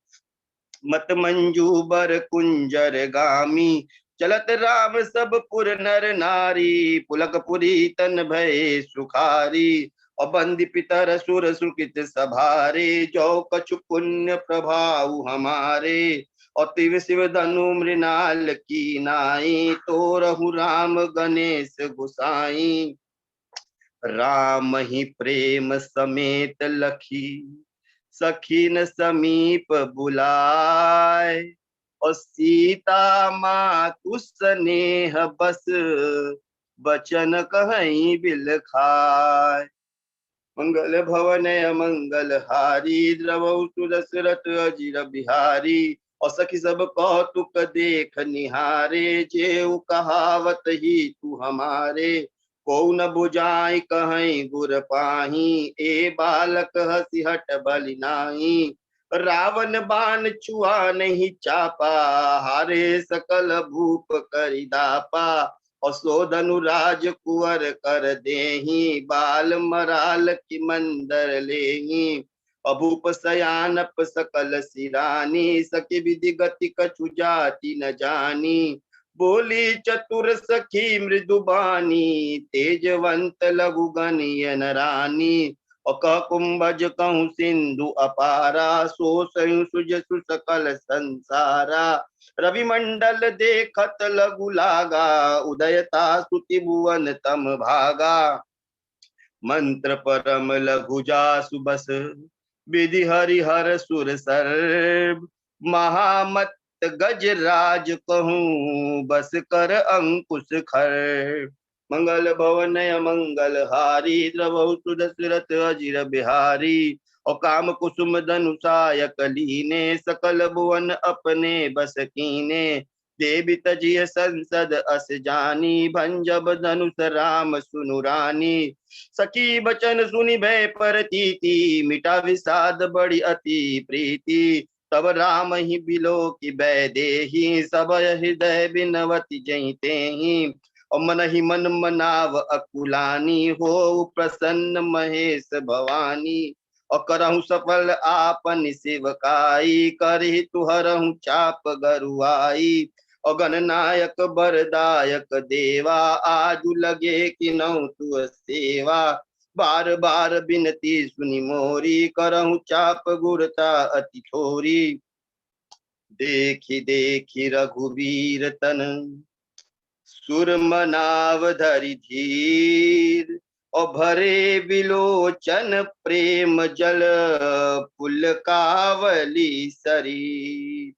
S3: मत मंजू बर कुंजर गामी। चलत राम सब पुर नर नारी, पुलकपुरी तन भय सुखारी। और बंदी पितर सुर सुकृत सभारे, जो कछु पुण्य प्रभाव हमारे। और तिव शिव धनु मृणाल की नाई, तो रहु राम गणेश गुसाई। राम ही प्रेम समेत लखी, सखीन समीप बुलाए। और सीता मातु स्नेह बस, बचन कहीं बिल खाए। मंगल भवन अमंगल हारी, द्रवहु सुदशरथ अजिर बिहारी। और सखी सब कौतुक देख निहारे, जेऊ कहावत ही तू हमारे। को न बुझाई कहीं गुर पाही, ए बालक हसी हट बलि नाही। रावण बाण छुआ नहीं चापा, हारे सकल भूप करिदापा। और सोधनु राज कुंवर कर देही, बाल मराल की मंदर लेही। अभूप सयानप सकल सिरानी, सखी विधि गति कछु जाति न जानी। बोली चतुर सखी मृदुबानी, तेजवंत लघु गणियन रानी। और कह कुंभज कहूँ सिंधु अपारा, सो सयु सुजसु सकल संसारा। रवि मंडल देखत लघु लागा, उदयता स्तुति भुवन तम भागा। मंत्र परम लघु जासु बस, विधि हरिहर सुर सर्व। महामत गजराज कहूँ, बस कर अंकुश खर। मंगल भवन अमंगल हारी, द्रवहु सुदशरथ अजिर बिहारी। और काम कुसुम धनुषायक लीने, सकल भुवन अपने बस कीने। देवी तजिय संसद अस जानी, भंजब धनुष राम सुनु रानी। सखी बचन सुनि भय परतीति, मिटा विषाद बड़ी अति प्रीति। तब राम ही बिलो की बै देही, सब हृदय बिनवति जहि तेहि। और मन ही मन मनाव अकुलानी, हो प्रसन्न महेश भवानी। और करहु सफल आपन सेवकाई, करहि तुहरहु चाप गरुआई। और गणनायक बरदायक देवा, आजु लगे किनहु तुअ सेवा। बार बार बिनती सुनि मोरी, करहु चाप गुरता अति थोरी। देखी देखी रघुवीर तन, सुर मनाव धरि धीर। और भरे बिलोचन प्रेम जल, पुलकावली शरीर।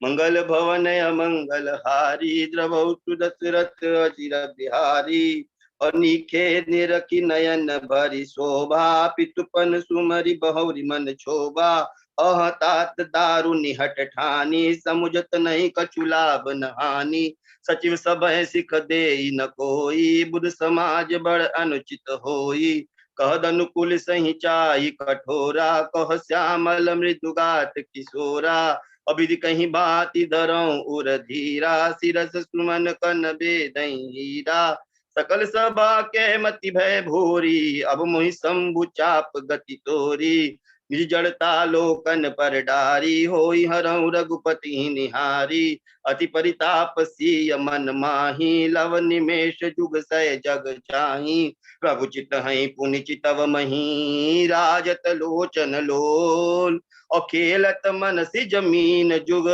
S3: मंगल भवन अमंगल हारी, द्रवहु सुदशरथ अजिर बिहारी। और नीखे निरखी नयन भरी शोभा, पितुपन सुमरि बहुरी मन क्षोभा। अह तात दारु निहट ठानी, समुझत नहीं कछु लाभ न हानि। सचिव सब सिख दे न कोई, बुध समाज बड़ अनुचित होई। कह अनुकूल सही चाई कठोरा, कह श्यामल मृदुगात किशोरा। अभिधि कहीं बाती धरऊं उर धीरा, सिरस सुमन कन बेदई हीरा। सकल सभा के मति भय भोरी, अब मोहि शंभु चाप गति तोरी। निज जड़ता लोकन पर डारी, होई हरहु रघुपति निहारी। अति परिताप सिय मन माही, लव निमेष जुग सय जग जाही। प्रभु चित हई पुनि चितव मही, राजत लोचन लोल। और खेलत मनसि जमीन जुग,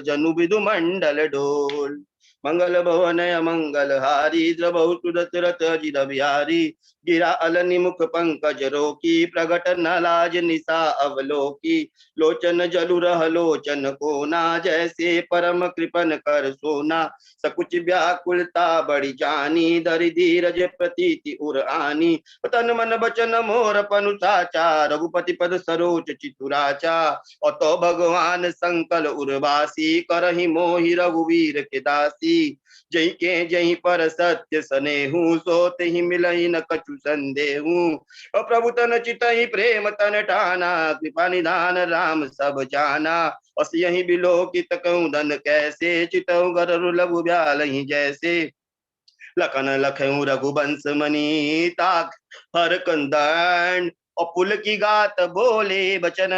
S3: जनु बिदु मंडल डोल। मंगल भवन अमंगल हारी, द्रवहु सुदत रथ अजिर बिहारी। गिरा अलनि मुख पंकज रोकी, प्रगट न लाज निशा अवलोकी। लोचन जलु रह लोचन कोना, जैसे परम कृपन कर सोना। सकुच व्याकुलता बड़ी जानी, धरि धीरज प्रतीति उर आनी। तन मन बचन मोर पनु साचा, रघुपति पद सरोज चितुराचा। और तो भगवान संकल उर्वासी, करहि मोहि रघुवीर के दासी। जही के जही पर सत्य सनेहु, सोते ही मिलई न कछु संदेहु। और प्रभु तन चितहि प्रेम तन ठाना, कृपा निधान राम सब जाना। अस यही बिलोकित कहूँ धन कैसे, चितहु गररु लघु ब्यालहि जैसे। लखन लखऊ रघुवंश मणि, ताक हर कंदन। और पुल की गात बोले बचन,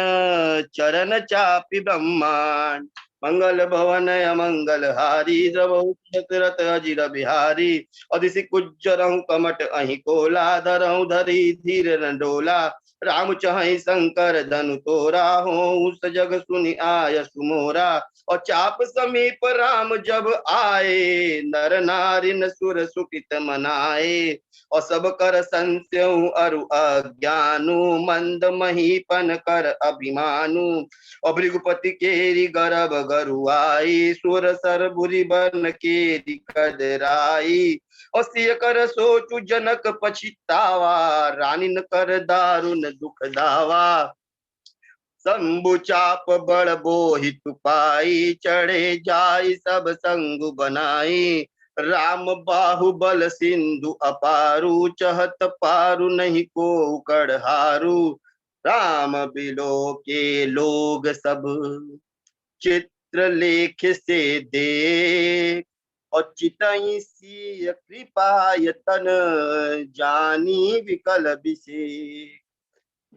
S3: चरण चापि ब्रह्मांड। मंगल भवन अमंगल हारी, द्रवहु दशरथ अजिर बिहारी। अदिसि कुज्जरहु कमट अहि कोला, धरहु धरी धीर न डोला। राम चहई शंकर धनु तोरा, हो जग सुनि आय सुमोरा। और चाप समीप राम जब आए, नर नारी न सुर सुकित मनाए। और सब कर संस्यु अरु अज्ञानु, मंद महीपन कर अभिमानु। और भृगुपति केरी गर्भ गरुआई, सुर सर बुरी बन केरी कदराई। और सिय कर सोचु जनक पछितावा, रानिन कर दारुन दुख दावा। शंभु चाप बड़ बोहित पाई, चढ़े जाई सब संग बनाई। राम बाहुबल सिंधु अपारू, चहत पारू नहीं को कड़हारू। राम बिलो के लोग सब, चित्र लेख से देख। और चितई सी कृपा यतन, जानी विकल विशेष।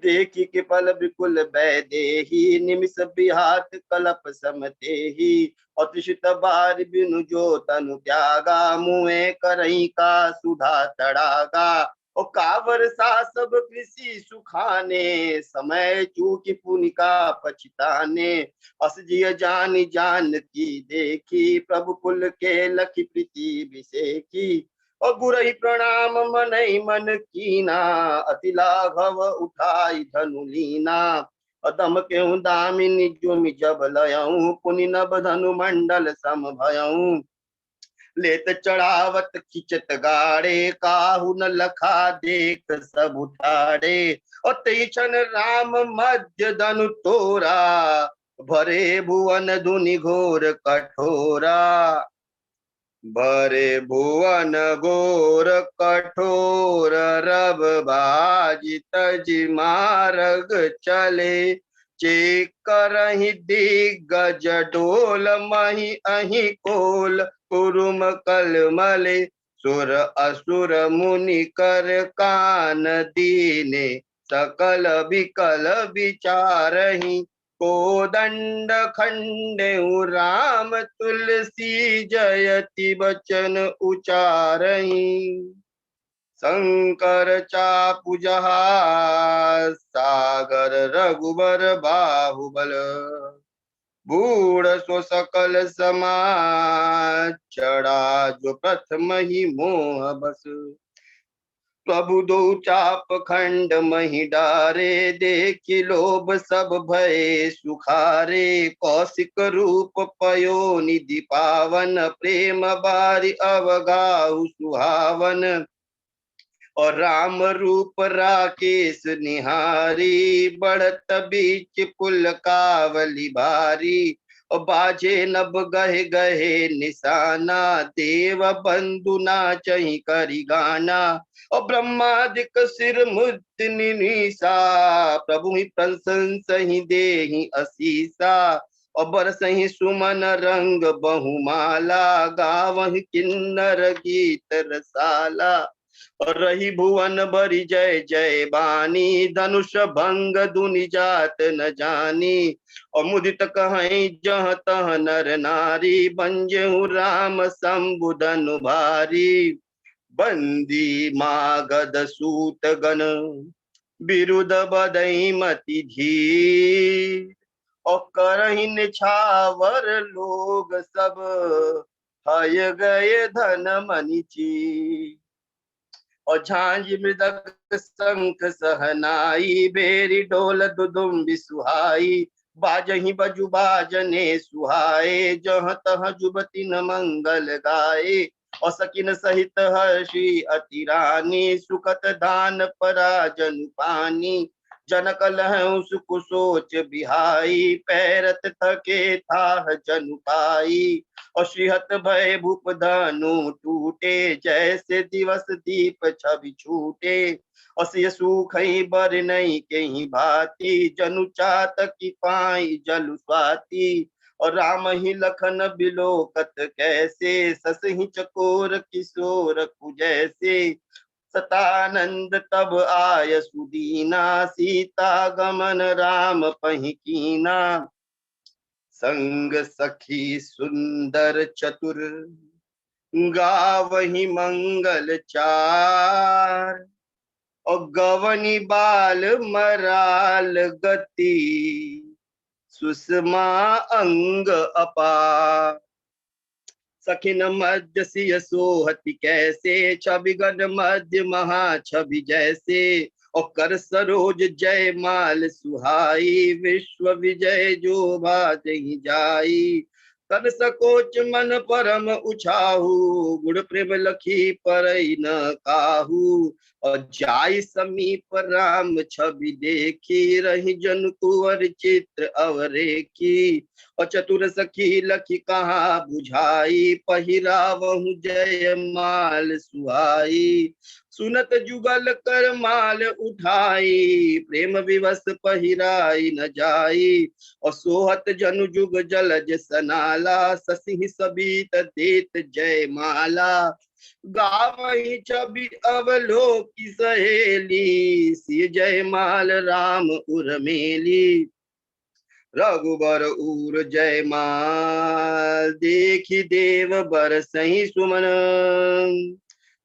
S3: देखी के पल बिकुल बैदेही, निमिष बिहात कलप समतेही। और त्रिषित बार बिनु जो तनु त्यागा, मुए करई का सुधा तड़ागा। और कावर सा सब कृषि सुखाने, समय चूकी पुनिका पछताने। अस जिय जानी जान की देखी, प्रभु कुल के लखी प्रीति विषेकी। और गुरहि प्रणाम मनई मन कीना, अति लाघव उठाई धनु लीना। अदम केहू दामिनी जुमि जब लयऊ, पुनि नभ धनु मंडल सम भयऊ। लेत चढ़ावत खिचत गाड़े, काहू न लखा देख सब उठाड़े। और तई क्षण राम मध्य धनु तोरा, भरे भुवन धुनि घोर कठोरा। भरे भुवन घोर कठोर, रब बाजी तजि मार्ग चले। चेकरहि दिग्गज डोल, मही अहि कोल कुरुम कलमले। सुर असुर मुनि कर कान दीने, सकल विकल विचारहि। कोदंड खंडेउ राम तुलसी, जयति बचन उचारहि। शंकर चापु जहाज, सागर रघुबर बाहुबल। बूढ़ सो सकल समाज, चढ़ा जो प्रथम ही मोह बस। प्रभु दो चाप खंड मही डारे, देखि लोभ सब भय सुखारे। कौशिक रूप पयो निधि पावन, प्रेम बारी अवगाहु सुहावन। और राम रूप राकेश निहारी, बढ़त बीच पुल कावली भारी। और बाजे नभ गहे गहे निशाना, देव बंधु नाचहि करि गाना। और ब्रह्मादिक सिर मुद्द निनीसा, प्रभु ही प्रशंसहि देहि असीसा। और बरसहि सुमन रंग बहुमाला, गावहि किन्नर गीत रसाला। और रही भुवन भरी जय जय बानी, धनुष भंग दुनि जात न जानी। और मुदित कहीं जह तह नर नारी, बंजहु राम संबुधनु भारी। बंदी मागध सूत गण, बिरुद बदई मति धीर। और करहि निछावर लोग सब, हय गए धन मनि चीर। और झांझ मृदक शंख सहनाई, बेरी ढोल दुदुम्बि सुहाई। बाजहि बजु बाजने सुहाए, जहाँ तहाँ जुबति न मंगल गाए। और सकिन सहित हर्षि अति रानी, सुखत दान पराजन पानी। जनक लहु सुख सोच बिहाई, पैरत थके थाह जनु पाई। और श्रीहत भय भूप धनु टूटे, जैसे दिवस दीप छवि छूटे। और सिय सूखई बर नहीं कहीं भांति, जनु चातकी पाई जलु स्वाति। और राम ही लखन बिलोकत कैसे, सस ही चकोर किशोर कुजैसे। सतानंद तब आय सुदीना, सीता गमन राम पहि कीना। संग सखी सुंदर चतुर, गावहि मंगल चार। और गवनी बाल मराल गति, सुषमा अंग अपार। सखिन मध्य सिय सोहति कैसे, छवि गण मध्य महा छवि जैसे। और कर सरोज जय माल सुहाई, विश्व विजय जो बाजहि जाई। कर सकोच मन परम उछाहू, गुण प्रेम लखी परई न काहू। और जाय समीप राम छवि देखी, रही जन कुंवर चित्र अवरेखी। और चतुर सखी लखी कहाँ बुझाई, पहिरावहु जय माल सुहाई। सुनत जुगल कर माल उठाई, प्रेम विवश पहिराई न जाई। और सोहत जनु जुग जलज सनाला, ससिह सबीत देत जय माला। गावहि छवि अवलोकी सहेली, सिय जय माल राम उर्मेली। रघुबर उर जय माल, देखी देव बर सही सुमन।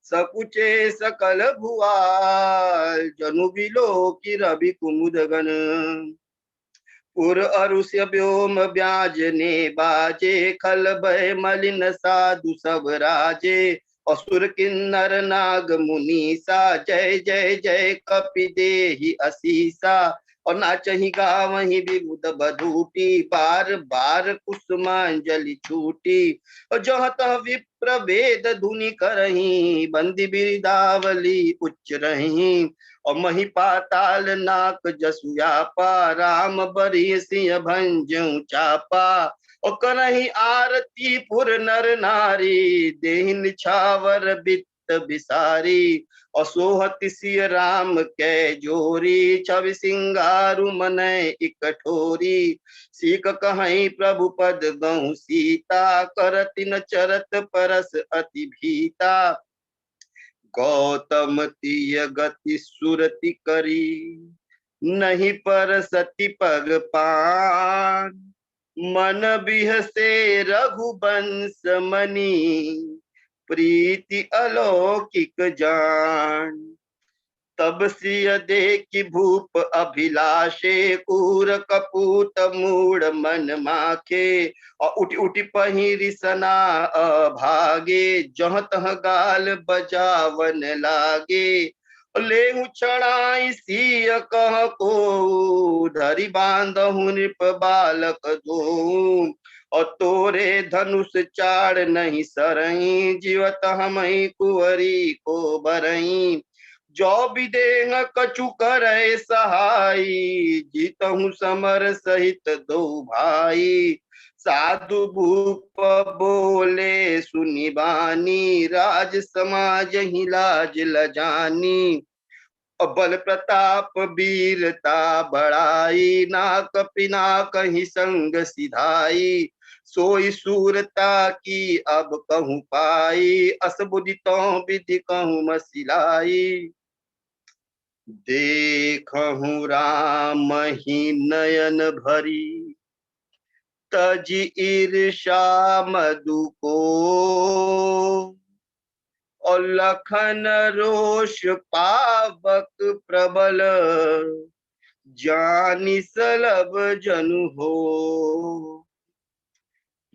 S3: सकुचे सकल भुआल, जनु बिलो की रवि कुमुद गण। उर अरुष्य व्योम ब्याजने बाजे, खल भय मलिन साधु सब राजे। असुर किन्नर नाग मुनीसा, जय जय जय कपि देहि असीसा। और नाचहि गावहि विबुध बधूटी, बार बार कुसुमांजलि छूटी। और जहाँ तहाँ विप्र वेद धुनि करहीं, बंदी बिरदावली उच्च रहीं। और मही पाताल नाक जसुयापा, राम बरी सिंह भंजऊ चापा। और करही आरती पुर नर नारी, देहि निछावर बित्त बिसारी। और सोहति सिय राम कै जोरी, छवि सिंगारु मनय इकठोरी। सीख कहीं प्रभु पद गहु सीता, करति न चरत परस अति भीता। गौतम तीय गति सुरति करी, नहीं पर सती पग पान। मन बिहसे रघुबंश मनी, प्रीति अलौकिक जान। तब सिय देखि भूप अभिलाषे, कूर कपूत मूड मन माखे। और उठी उठी पहिरी सना अभागे, जहाँ तहाँ गाल बजावन लागे। लेहु चढ़ाई सिय कह को, धरि बांधहु नृप बालक धोऊं। और तोरे धनुष चाड़ नहीं सरही, जीवत हमहि कुंवरी को बरही। जो विदेह कछु करे सहाई, जीतहु समर सहित दो भाई। साधु भूप बोले सुनि बानी, राज समाज ही लाज लजानी। बल प्रताप वीरता बढ़ाई, ना कपि ना कहीं संग सिधाई। सोई सूरता की अब कहूँ पाई, अस बुद्धि तो विधि कहूँ मसिलाई। देखहूँ राम ही नयन भरी, तज ईर्षा मधु को, और लखन रोष पावक प्रबल, जानि सलभ जनु हो।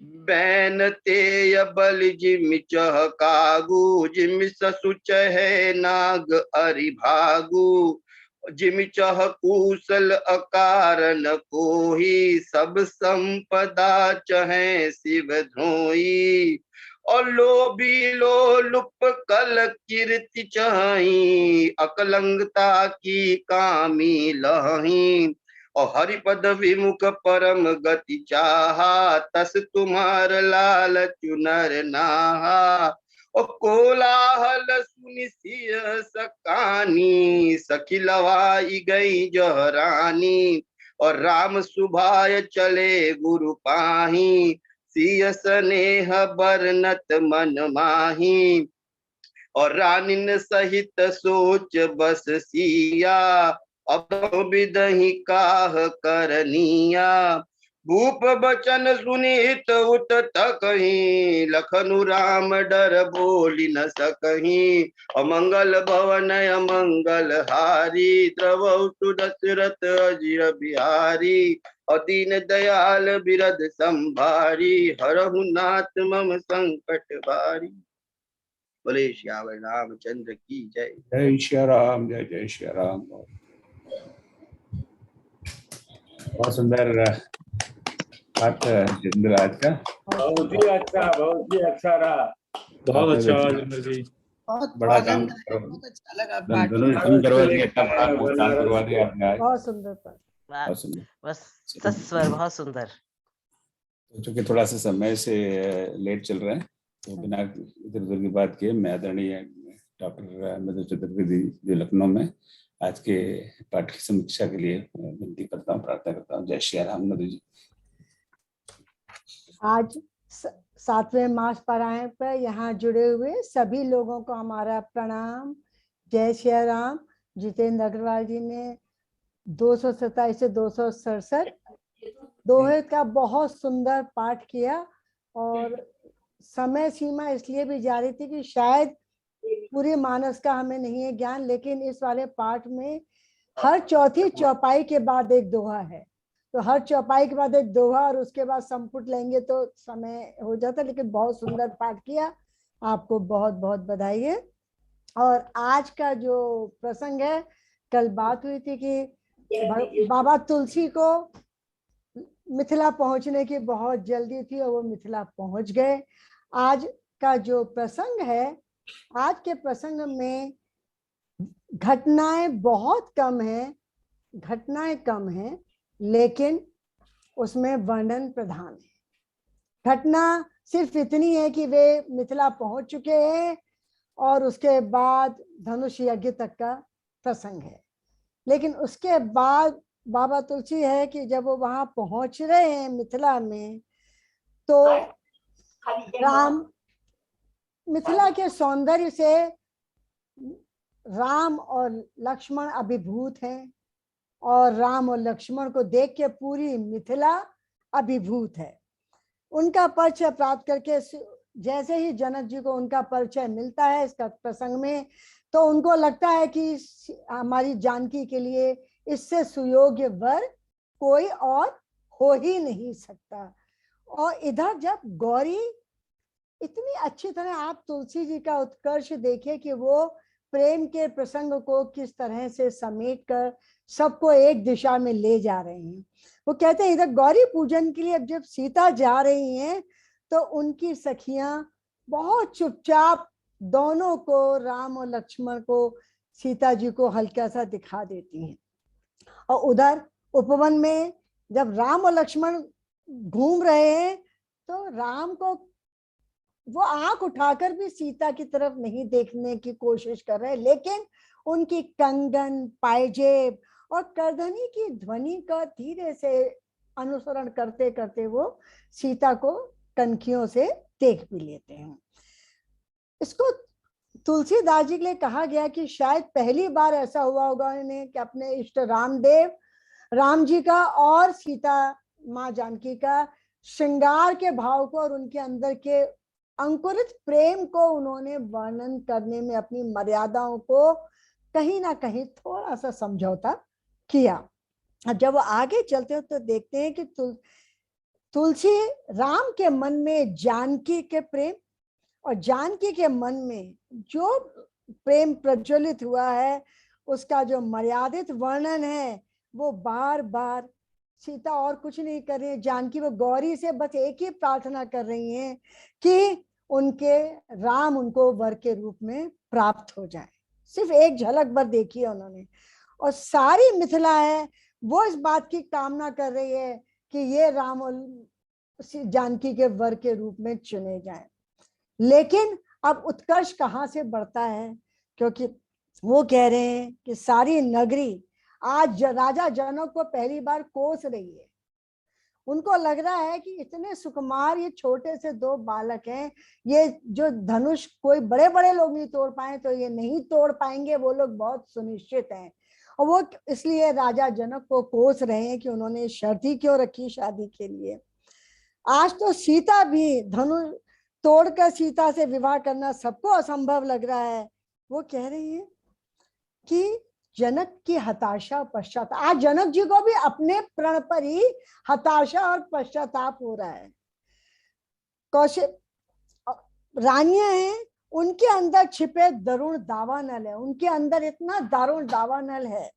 S3: बैन तेय बल जिम चह कागू, जिम ससु चहे नाग अरि भागू। जिम चह कुशल अकारण कोही, सब संपदा चहे शिव धोई। और लोभी लोलुप कल कीर्ति चाही, अकलंकता की कामी लही। और हरिपद विमुख परम गति चाहा, तस तुम्हार लाल चुनर नाहा। और कोलाहल सुनि सिय सकानी, सखी लवाई गई जहरानी। और राम सुभाय चले गुरु पाही, सिय स्नेह बरनत मन माही। और रानिन सहित सोच बस सिया, अब विदहि काह करनिया। भूप बचन सुनित उत तकहि, लखनु राम डर बोली न सकहि। अमंगल भवन अमंगल हारी, द्रवहु सुदशरथ अजिर बिहारी। अदीन दयाल बिरद संभारी, हरहु नाथ मम संकट भारी। बोले श्याम रामचंद्र की जय।
S1: जय श्री राम, जय जय श्री राम। बहुत सुंदर बात जितेंद्र आज का,
S5: बहुत ही अच्छा रहा, बहुत अच्छा हुआ जितेंद्र जी।
S1: बड़ा काम
S2: बहुत अच्छा लगा पाठ।
S1: धनुष करवा दिया, इतना बड़ा काम करवा दिया आपने आज।
S2: बहुत सुंदर पाठ।
S1: बहुत सुंदर,
S4: बस सस्वर बहुत सुंदर।
S1: तो चूंकि थोड़ा सा समय से लेट चल रहा है, तो बिना इधर उधर की बात किए मैं आदरणीय डॉक्टर मधु चतुर्वेदी जो लखनऊ में आज के पाठ की समीक्षा के लिए विनती करता हूँ, प्रार्थना करता हूँ। जय श्री राम। मधु जी,
S2: आज 7वें मास पारायण पर यहाँ जुड़े हुए सभी लोगों को हमारा प्रणाम। जय श्री राम। जितेंद्र अग्रवाल जी ने 227 से 267 दोहे का बहुत सुंदर पाठ किया, और समय सीमा इसलिए भी जारी थी कि शायद पूरे मानस का हमें नहीं है ज्ञान, लेकिन इस वाले पाठ में हर चौथी चौपाई के बाद एक दोहा है, तो हर चौपाई के बाद एक दोहा और उसके बाद संपुट लेंगे तो समय हो जाता, लेकिन बहुत सुंदर पाठ किया, आपको बहुत बहुत बधाई है। और आज का जो प्रसंग है, कल बात हुई थी कि बाबा तुलसी को मिथिला पहुंचने की बहुत जल्दी थी और वो मिथिला पहुंच गए। आज का जो प्रसंग है, आज के प्रसंग में घटनाएं बहुत कम हैं, घटनाएं कम हैं, लेकिन उसमें वर्णन प्रधान है। घटना सिर्फ इतनी है कि वे मिथिला पहुंच चुके हैं और उसके बाद धनुष यज्ञ तक का प्रसंग है। लेकिन उसके बाद बाबा तुलसी है कि जब वो वहां पहुंच रहे हैं मिथिला में, तो राम, मिथिला के सौंदर्य से राम और लक्ष्मण अभिभूत हैं, और राम और लक्ष्मण को देख के पूरी मिथिला अभिभूत है। उनका परिचय प्राप्त करके जैसे ही जनक जी को उनका परिचय मिलता है इसका प्रसंग में, तो उनको लगता है कि हमारी जानकी के लिए इससे सुयोग्य वर कोई और हो ही नहीं सकता। और इधर जब गौरी, इतनी अच्छी तरह आप तुलसी जी का उत्कर्ष देखिए कि वो प्रेम के प्रसंग को किस तरह से समेट कर सबको एक दिशा में ले जा रहे हैं। वो कहते हैं इधर गौरी पूजन के लिए अब जब सीता जा रही हैं तो उनकी सखियां बहुत चुपचाप दोनों को, राम और लक्ष्मण को, सीता जी को हल्का सा दिखा देती हैं। और उधर उपवन में जब राम और लक्ष्मण घूम रहे हैं तो राम को वो आंख उठाकर भी सीता की तरफ नहीं देखने की कोशिश कर रहे, लेकिन उनकी कंगन, पायजेब और करधनी की ध्वनि का धीरे से अनुसरण करते करते वो सीता को कनखियों से देख भी लेते हैं। इसको तुलसीदास जी के लिए कहा गया कि शायद पहली बार ऐसा हुआ होगा इन्हें कि अपने इष्ट रामदेव राम जी का और सीता माँ जानकी का श्रृंगार के भाव को और उनके अंदर के अंकुरित प्रेम को उन्होंने वर्णन करने में अपनी मर्यादाओं को कहीं ना कहीं थोड़ा सा समझौता किया। अब जब वो आगे चलते हो तो देखते हैं कि तुलसी राम के मन में जानकी के प्रेम और जानकी के मन में जो प्रेम प्रज्वलित हुआ है उसका जो मर्यादित वर्णन है वो बार बार सीता और कुछ नहीं कर रही है, जानकी वो गौरी से बस एक ही प्रार्थना कर रही हैं कि उनके राम उनको वर के रूप में प्राप्त हो जाए। सिर्फ एक झलक भर देखी है उन्होंने, और सारी मिथिला है वो इस बात की कामना कर रही है कि ये राम और जानकी के वर के रूप में चुने जाएं। लेकिन अब उत्कर्ष कहाँ से बढ़ता है, क्योंकि वो कह रहे हैं कि सारी नगरी आज राजा जनक को पहली बार कोस रही है। उनको लग रहा है कि इतने सुकुमार ये छोटे से दो बालक हैं, ये जो धनुष कोई बड़े बड़े लोग नहीं तोड़ पाए तो ये नहीं तोड़ पाएंगे, वो लोग बहुत सुनिश्चित हैं। और वो इसलिए राजा जनक को कोस रहे हैं कि उन्होंने शर्त ही क्यों रखी शादी के लिए। आज तो सीता भी धनुष तोड़कर सीता से विवाह करना सबको असंभव लग रहा है। वो कह रही है कि जनक की हताशा पश्चाताप, आज जनक जी को भी अपने प्रण पर ही हताशा और पश्चाताप हो रहा है। कौशिक रानियां हैं, उनके अंदर छिपे दारुण दावानल है, उनके अंदर इतना दारुण दावानल है।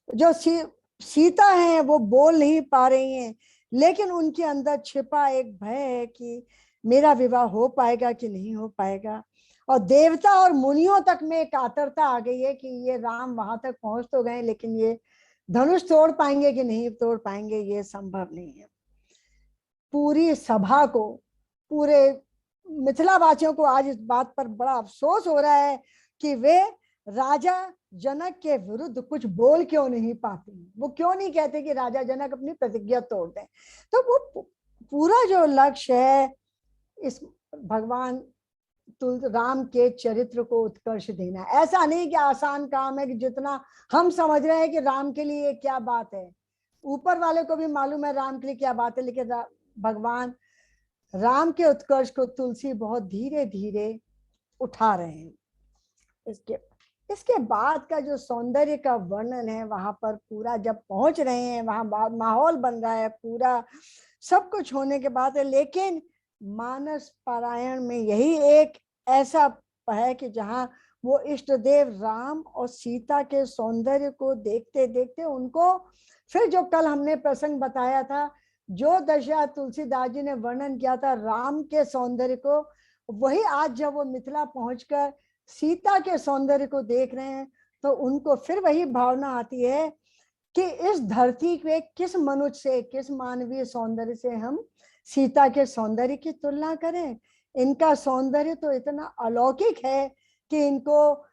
S2: जो सीता है वो बोल नहीं पा रही हैं, लेकिन उनके अंदर छिपा एक भय है कि मेरा विवाह हो पाएगा कि नहीं हो पाएगा। और देवता और मुनियों तक में एक आतुरता आ गई है कि ये राम वहां तक पहुंच तो गए, लेकिन ये धनुष तोड़ पाएंगे कि नहीं तोड़ पाएंगे ये संभव नहीं है। पूरी सभा को, पूरे मिथिला वासियों को आज इस बात पर बड़ा अफसोस हो रहा है कि वे राजा जनक के विरुद्ध कुछ बोल क्यों नहीं पाते। वो क्यों नहीं कहते कि राजा जनक अपनी प्रतिज्ञा तोड़ दें। तो वो पूरा जो लक्ष्य है इस भगवान राम के चरित्र को उत्कर्ष देना। ऐसा नहीं कि आसान काम है कि जितना हम समझ रहे हैं कि राम के लिए क्या बात है, ऊपर वाले को भी मालूम है राम के लिए क्या बात है, लेकिन भगवान राम के उत्कर्ष को तुलसी बहुत धीरे धीरे उठा रहे हैं। इसके बाद का जो सौंदर्य का वर्णन है, वहां पर पूरा जब पहुंच रहे हैं वहां माहौल बन रहा है, पूरा सब कुछ होने के बाद है। लेकिन मानस पारायण में यही एक ऐसा है कि जहां वो इष्ट देव राम और सीता के सौंदर्य को देखते देखते उनको फिर जो कल हमने प्रसंग बताया था, जो दशा तुलसीदास जी ने वर्णन किया था राम के सौंदर्य को, वही आज जब वो मिथिला पहुंचकर सीता के सौंदर्य को देख रहे हैं तो उनको फिर वही भावना आती है कि इस धरती पे किस मनुष्य से, किस मानवीय सौंदर्य से हम सीता के सौंदर्य की तुलना करें। इनका सौंदर्य तो इतना अलौकिक है कि इनको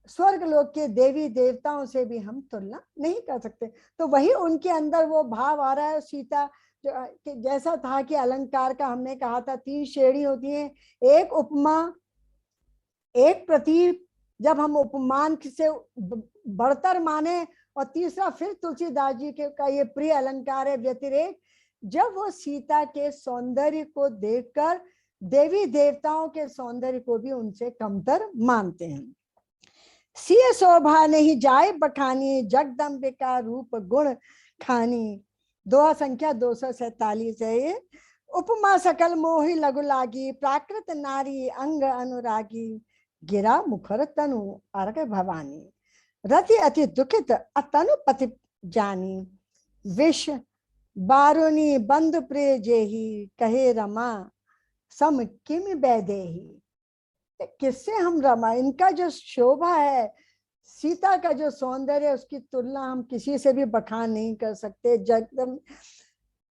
S2: स्वर्ग लोक के देवी देवताओं से भी हम तुलना नहीं कर सकते। तो वही उनके अंदर वो भाव आ रहा है। सीता जैसा था कि अलंकार का हमने कहा था 3 श्रेणी होती है, एक उपमा, एक प्रतीक, जब हम उपमान से बढ़तर माने, और तीसरा फिर तुलसीदास जी के का ये प्रिय अलंकार है व्यतिरेक, जब वो सीता के सौंदर्य को देखकर देवी देवताओं के सौंदर्य को भी उनसे कमतर मानते हैं। सिय शोभा नहीं जाए बखानी, जगदम्बिका रूप गुण खानी। दोहा संख्या 247 है ये। उपमा सकल मोहि लघु लागी, प्राकृत नारी अंग अनुरागी। गिरा मुखर तनु अर्घ भवानी, रति अति दुखित अतनु पति जानी। विष बारुनी बंद प्रिय जेही, कहे रमा सम किम बैदेही। किससे हम रमा, इनका जो शोभा है, सीता का जो सौंदर्य है, उसकी तुलना हम किसी से भी बखान नहीं कर सकते। जगदम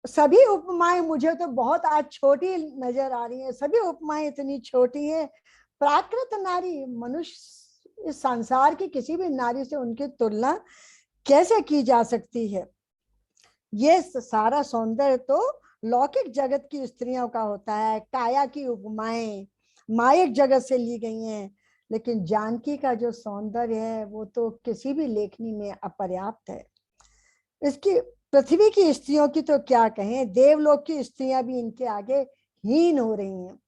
S2: सभी उपमाएं मुझे तो बहुत आज छोटी नजर आ रही हैं, सभी उपमाएं इतनी छोटी हैं। प्राकृत नारी, मनुष्य इस संसार की किसी भी नारी से उनकी तुलना कैसे की जा सकती है। ये सारा सौंदर्य तो लौकिक जगत की स्त्रियों का होता है, काया की उपमाएं मायिक जगत से ली गई हैं, लेकिन जानकी का जो सौंदर्य है वो तो किसी भी लेखनी में अपर्याप्त है। इसकी पृथ्वी की स्त्रियों की तो क्या कहें, देवलोक की स्त्रियां भी इनके आगे हीन हो रही हैं।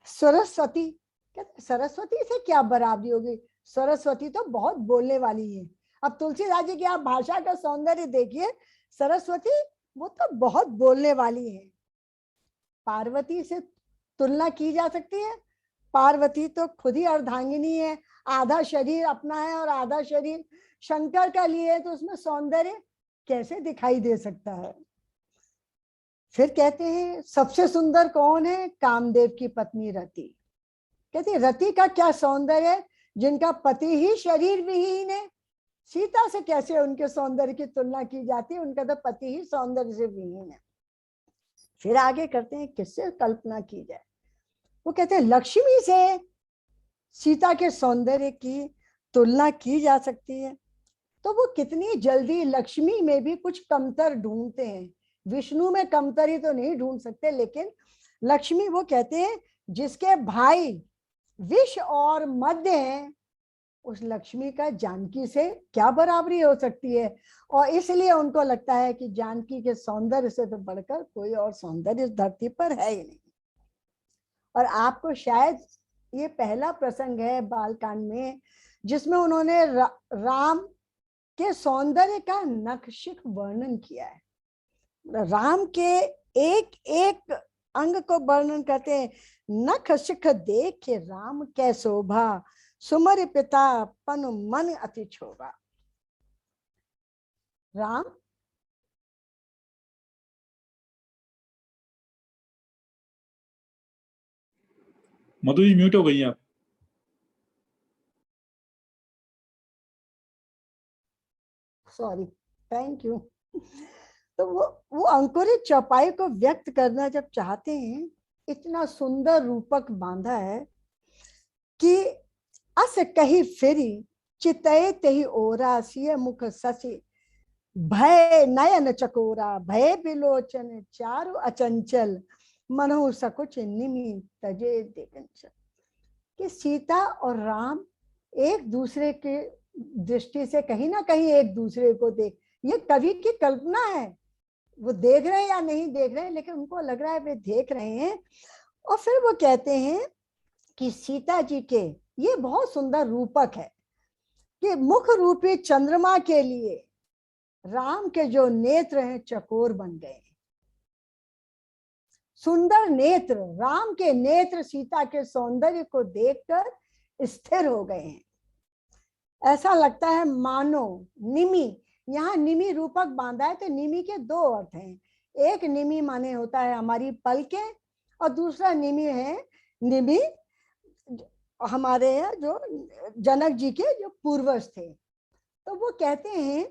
S2: सरस्वती, कहते सरस्वती से क्या बराबरी होगी, सरस्वती तो बहुत बोलने वाली है। अब तुलसीदास जी की आप भाषा का सौंदर्य देखिए, सरस्वती वो तो बहुत बोलने वाली है। पार्वती से तुलना की जा सकती है? पार्वती तो खुद ही अर्धांगिनी है, आधा शरीर अपना है और आधा शरीर शंकर का लिए है, तो उसमें सौंदर्य कैसे दिखाई दे सकता है। फिर कहते हैं सबसे सुंदर कौन है, कामदेव की पत्नी रति। कहते हैं रति का क्या सौंदर्य है, जिनका पति ही शरीर विहीन है। सीता से कैसे उनके सौंदर्य की तुलना की जाती है, उनका तो पति ही सौंदर्य से विहीन है। फिर आगे करते हैं किससे कल्पना की जाए, वो कहते हैं लक्ष्मी से सीता के सौंदर्य की तुलना की जा सकती है। तो वो कितनी जल्दी लक्ष्मी में भी कुछ कमतर ढूंढते हैं, विष्णु में कमतरी तो नहीं ढूंढ सकते, लेकिन लक्ष्मी वो कहते हैं जिसके भाई विष और मध्य हैं, उस लक्ष्मी का जानकी से क्या बराबरी हो सकती है। और इसलिए उनको लगता है कि जानकी के सौंदर्य से तो बढ़कर कोई और सौंदर्य इस धरती पर है ही नहीं। और आपको शायद ये पहला प्रसंग है बालकांड में जिसमें उन्होंने राम के सौंदर्य का नखशिख वर्णन किया है। राम के एक एक अंग को वर्णन करते हैं, नख शिख देखे राम कै शोभा, सुमर पिता पन मन अति क्षोभा। राम
S5: मधु जी म्यूट हो गई आप।
S2: Sorry, thank you. तो वो अंकुरित चौपाई को व्यक्त करना जब चाहते हैं, इतना सुंदर रूपक बांधा है कि अस कही फिरी चितय तही ओरा, सिय मुख ससी भय नयन चकोरा, भय बिलोचन चारु अचंचल, मनहु सकुच निमि तजे दिगंचल। कि सीता और राम एक दूसरे के दृष्टि से कहीं ना कहीं एक दूसरे को देख, ये कवि की कल्पना है, वो देख रहे हैं या नहीं देख रहे हैं, लेकिन उनको लग रहा है वे देख रहे हैं। और फिर वो कहते हैं कि सीता जी के ये बहुत सुंदर रूपक है कि मुख रूपी चंद्रमा के लिए राम के जो नेत्र हैं चकोर बन गए। सुंदर नेत्र, राम के नेत्र सीता के सौंदर्य को देखकर स्थिर हो गए हैं। ऐसा लगता है मानो निमि, यहाँ निमि रूपक बांधा है तो निमि के दो अर्थ हैं। एक निमि माने होता है हमारी पलकें, और दूसरा निमि है निमि हमारे जो जनक जी के जो पूर्वज थे। तो वो कहते हैं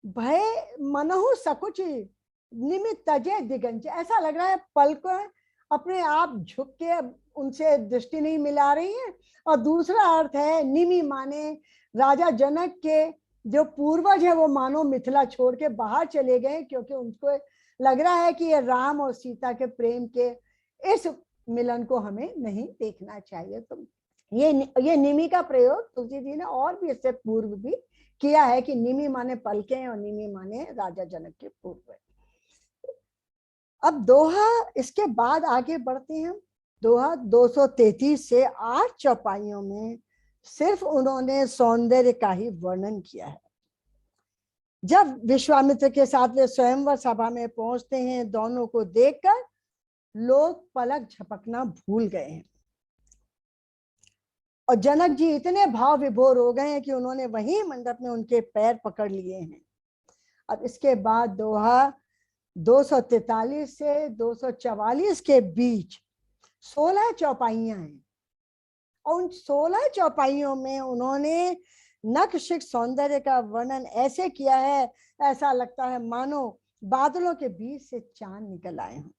S2: भय मनहु सकुच निमि तजे दिगंच, ऐसा लग रहा है पलकें अपने आप झुक के उनसे दृष्टि नहीं मिला रही है। और दूसरा अर्थ है निमि माने राजा जनक के जो पूर्वज है वो मानो मिथिला छोड़ के बाहर चले गए, क्योंकि उनको लग रहा है कि ये राम और सीता के प्रेम के इस मिलन को हमें नहीं देखना चाहिए। तो ये निमि का प्रयोग तुलसी जी ने और भी इससे पूर्व भी किया है कि निमि माने पलकें और निमि माने राजा जनक के पूर्वज। अब दोहा इसके बाद आगे बढ़ते हैं। दोहा 233 से 8 चौपाइयों में सिर्फ उन्होंने सौंदर्य का ही वर्णन किया है। जब विश्वामित्र के साथ वे स्वयंवर सभा में पहुंचते हैं, दोनों को देखकर लोग पलक झपकना भूल गए हैं और जनक जी इतने भाव विभोर हो गए हैं कि उन्होंने वहीं मंडप में उनके पैर पकड़ लिए हैं। अब इसके बाद दोहा 243 से 244 के बीच 16 चौपाइयां हैं और उन 16 चौपाइयों में उन्होंने नखशिख सौंदर्य का वर्णन ऐसे किया है, ऐसा लगता है मानो बादलों के बीच से चांद निकल आए हों।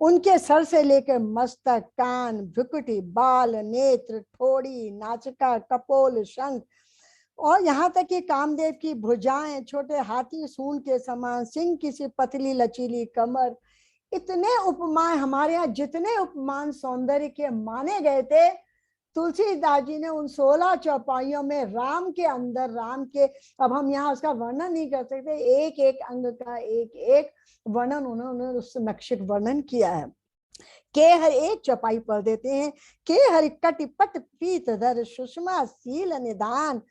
S2: उनके सर से लेकर मस्तक, कान, भ्रुकुटी, बाल, नेत्र, ठोड़ी, नासिका, कपोल, शंख और यहाँ तक कि कामदेव की भुजाएं छोटे हाथी सूंड के समान, सिंह की सी पतली लचीली कमर, इतने उपमान, हमारे यहाँ जितने उपमान सौंदर्य के माने गए थे, तुलसीदास जी ने उन 16 चौपाइयों में राम के अंदर, राम के, अब हम यहाँ उसका वर्णन नहीं कर सकते, एक एक अंग का एक एक वर्णन उन्होंने उस नक्शे वर्णन किया है। के हर एक चौपाई पढ़ देते हैं। के हर कटिपट पीत धर सुषमा सील निदान,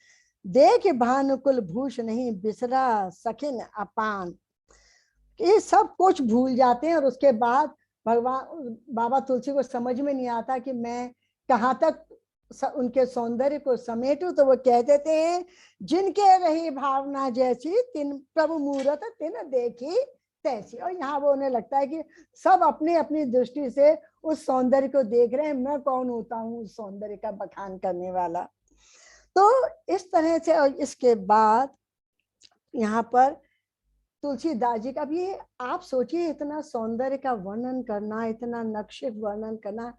S2: देख भानुकुल भूष नहीं बिसरा सखिन अपान। ये सब कुछ भूल जाते हैं और उसके बाद भगवान बाबा तुलसी को समझ में नहीं आता कि मैं कहाँ तक उनके सौंदर्य को समेटूं, तो वो कह देते हैं, जिनके रही भावना जैसी तिन प्रभु मूरत तिन देखी तैसी। और यहाँ वो उन्हें लगता है कि सब अपनी अपनी दृष्टि से उस सौंदर्य को देख रहे हैं, मैं कौन होता हूँ उस सौंदर्य का बखान करने वाला। तो इस तरह से, और इसके बाद यहाँ पर तुलसीदास जी का भी, आप सोचिए इतना सौंदर्य का वर्णन करना, इतना नक्शे वर्णन करना,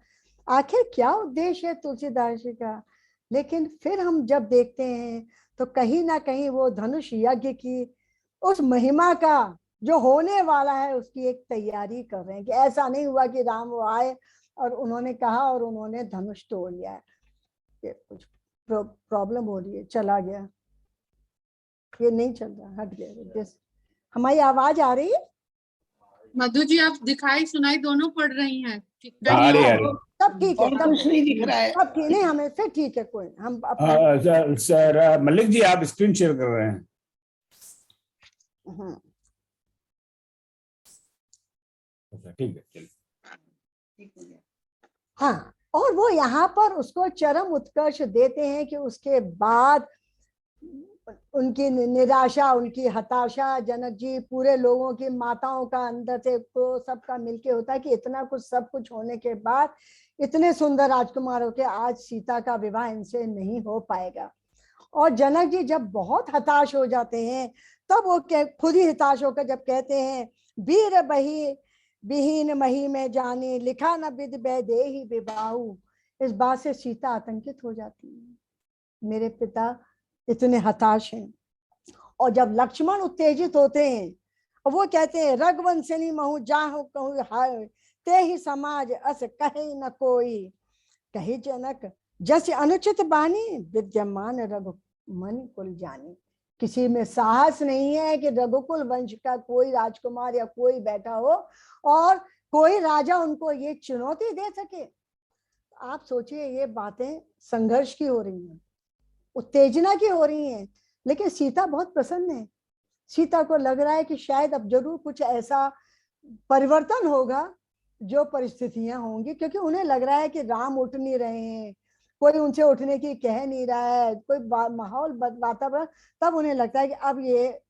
S2: आखिर क्या उद्देश्य है तुलसीदास जी का। लेकिन फिर हम जब देखते हैं तो कहीं ना कहीं वो धनुष यज्ञ की उस महिमा का जो होने वाला है उसकी एक तैयारी कर रहे हैं, कि ऐसा नहीं हुआ कि राम वो आए और उन्होंने कहा और उन्होंने धनुष तोड़ लिया है। ये कुछ प्रॉब्लम हो रही है, चला गया, ये नहीं चल रहा, हट गया। हमारी आवाज आ रही है?
S6: मधु जी आप दिखाई सुनाई दोनों पढ़ रही हैं?
S1: आ रही है।
S2: सब ठीक है,
S3: और कुछ नहीं दिख रहा है।
S2: सब ठीक नहीं, हमें फिर ठीक है, कोई हम अपना
S1: सर मलिक जी आप स्क्रीन शेयर कर रहे हैं? ठीक है, चलिए।
S2: हाँ, और वो यहाँ पर उसको चरम उत्कर्ष देते हैं कि उसके बाद उनकी निराशा, उनकी हताशा, जनक जी पूरे लोगों की, माताओं का अंदर से तो सबका मिलके होता है कि इतना कुछ, सब कुछ होने के बाद इतने सुंदर राजकुमारों के आज सीता का विवाह इनसे नहीं हो पाएगा। और जनक जी जब बहुत हताश हो जाते हैं तब वो खुद ही हताश होकर जब कहते हैं, वीर बही विहीन मही में जानी, लिखा न विद दे ही विवाहु। इस बात से सीता आतंकित हो जाती है, मेरे पिता इतने हताश हैं। और जब लक्ष्मण उत्तेजित होते हैं और वो कहते हैं, रघुवंशनी महु जाहु कहूँ हाय, ते ही समाज अस कहे न कोई, कही जनक जस अनुचित बानी, विद्यमान रघुमन कुल जानी। किसी में साहस नहीं है कि रघुकुल वंश का कोई राजकुमार या कोई बैठा हो और कोई राजा उनको ये चुनौती दे सके। आप सोचिए, ये बातें संघर्ष की हो रही हैं, उत्तेजना की हो रही हैं, लेकिन सीता बहुत प्रसन्न है। सीता को लग रहा है कि शायद अब जरूर कुछ ऐसा परिवर्तन होगा जो परिस्थितियां होंगी, क्योंकि उन्हें लग रहा है कि राम उठ नहीं रहे हैं, कोई उनसे उठने की कह नहीं रहा है, कोई माहौल वातावरण, तब उन्हें लगता है कि अब ये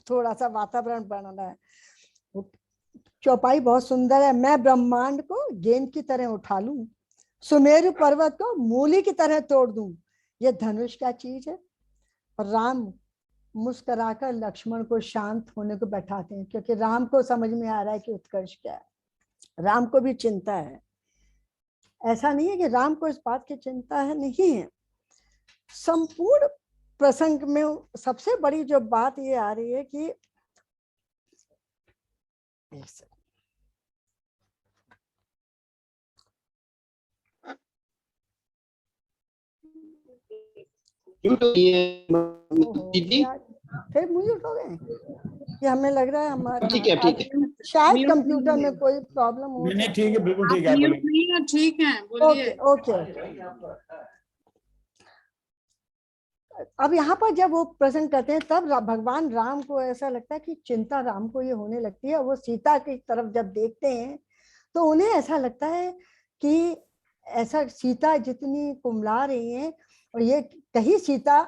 S2: थोड़ा सा वातावरण बनना है। चौपाई बहुत सुंदर है। मैं ब्रह्मांड को गेंद की तरह उठा लूं, सुमेरु पर्वत को मूली की तरह तोड़ दूं, ये धनुष का चीज है। और राम मुस्कुराकर लक्ष्मण को शांत होने को बैठाते हैं, क्योंकि राम को समझ में आ रहा है कि उत्कर्ष क्या है, राम को भी चिंता है। ऐसा नहीं है कि राम को इस बात की चिंता है, नहीं है। संपूर्ण प्रसंग में सबसे बड़ी जो बात ये आ रही है कि फिर म्यूट हो गए, ये हमें लग रहा है हमारा,
S3: ठीक है, ठीक है,
S2: शायद कंप्यूटर में कोई प्रॉब्लम हो।
S1: नहीं, ठीक है, बिल्कुल ठीक है,
S6: आप म्यूट नहीं है, ठीक है, बोलिए।
S2: ओके। अब यहाँ पर जब वो प्रसंग करते हैं तब भगवान राम को ऐसा लगता है कि चिंता राम को ये होने लगती है। वो सीता की तरफ जब देखते हैं तो उन्हें ऐसा लगता है कि ऐसा सीता जितनी कुमला रही है और ये कहीं सीता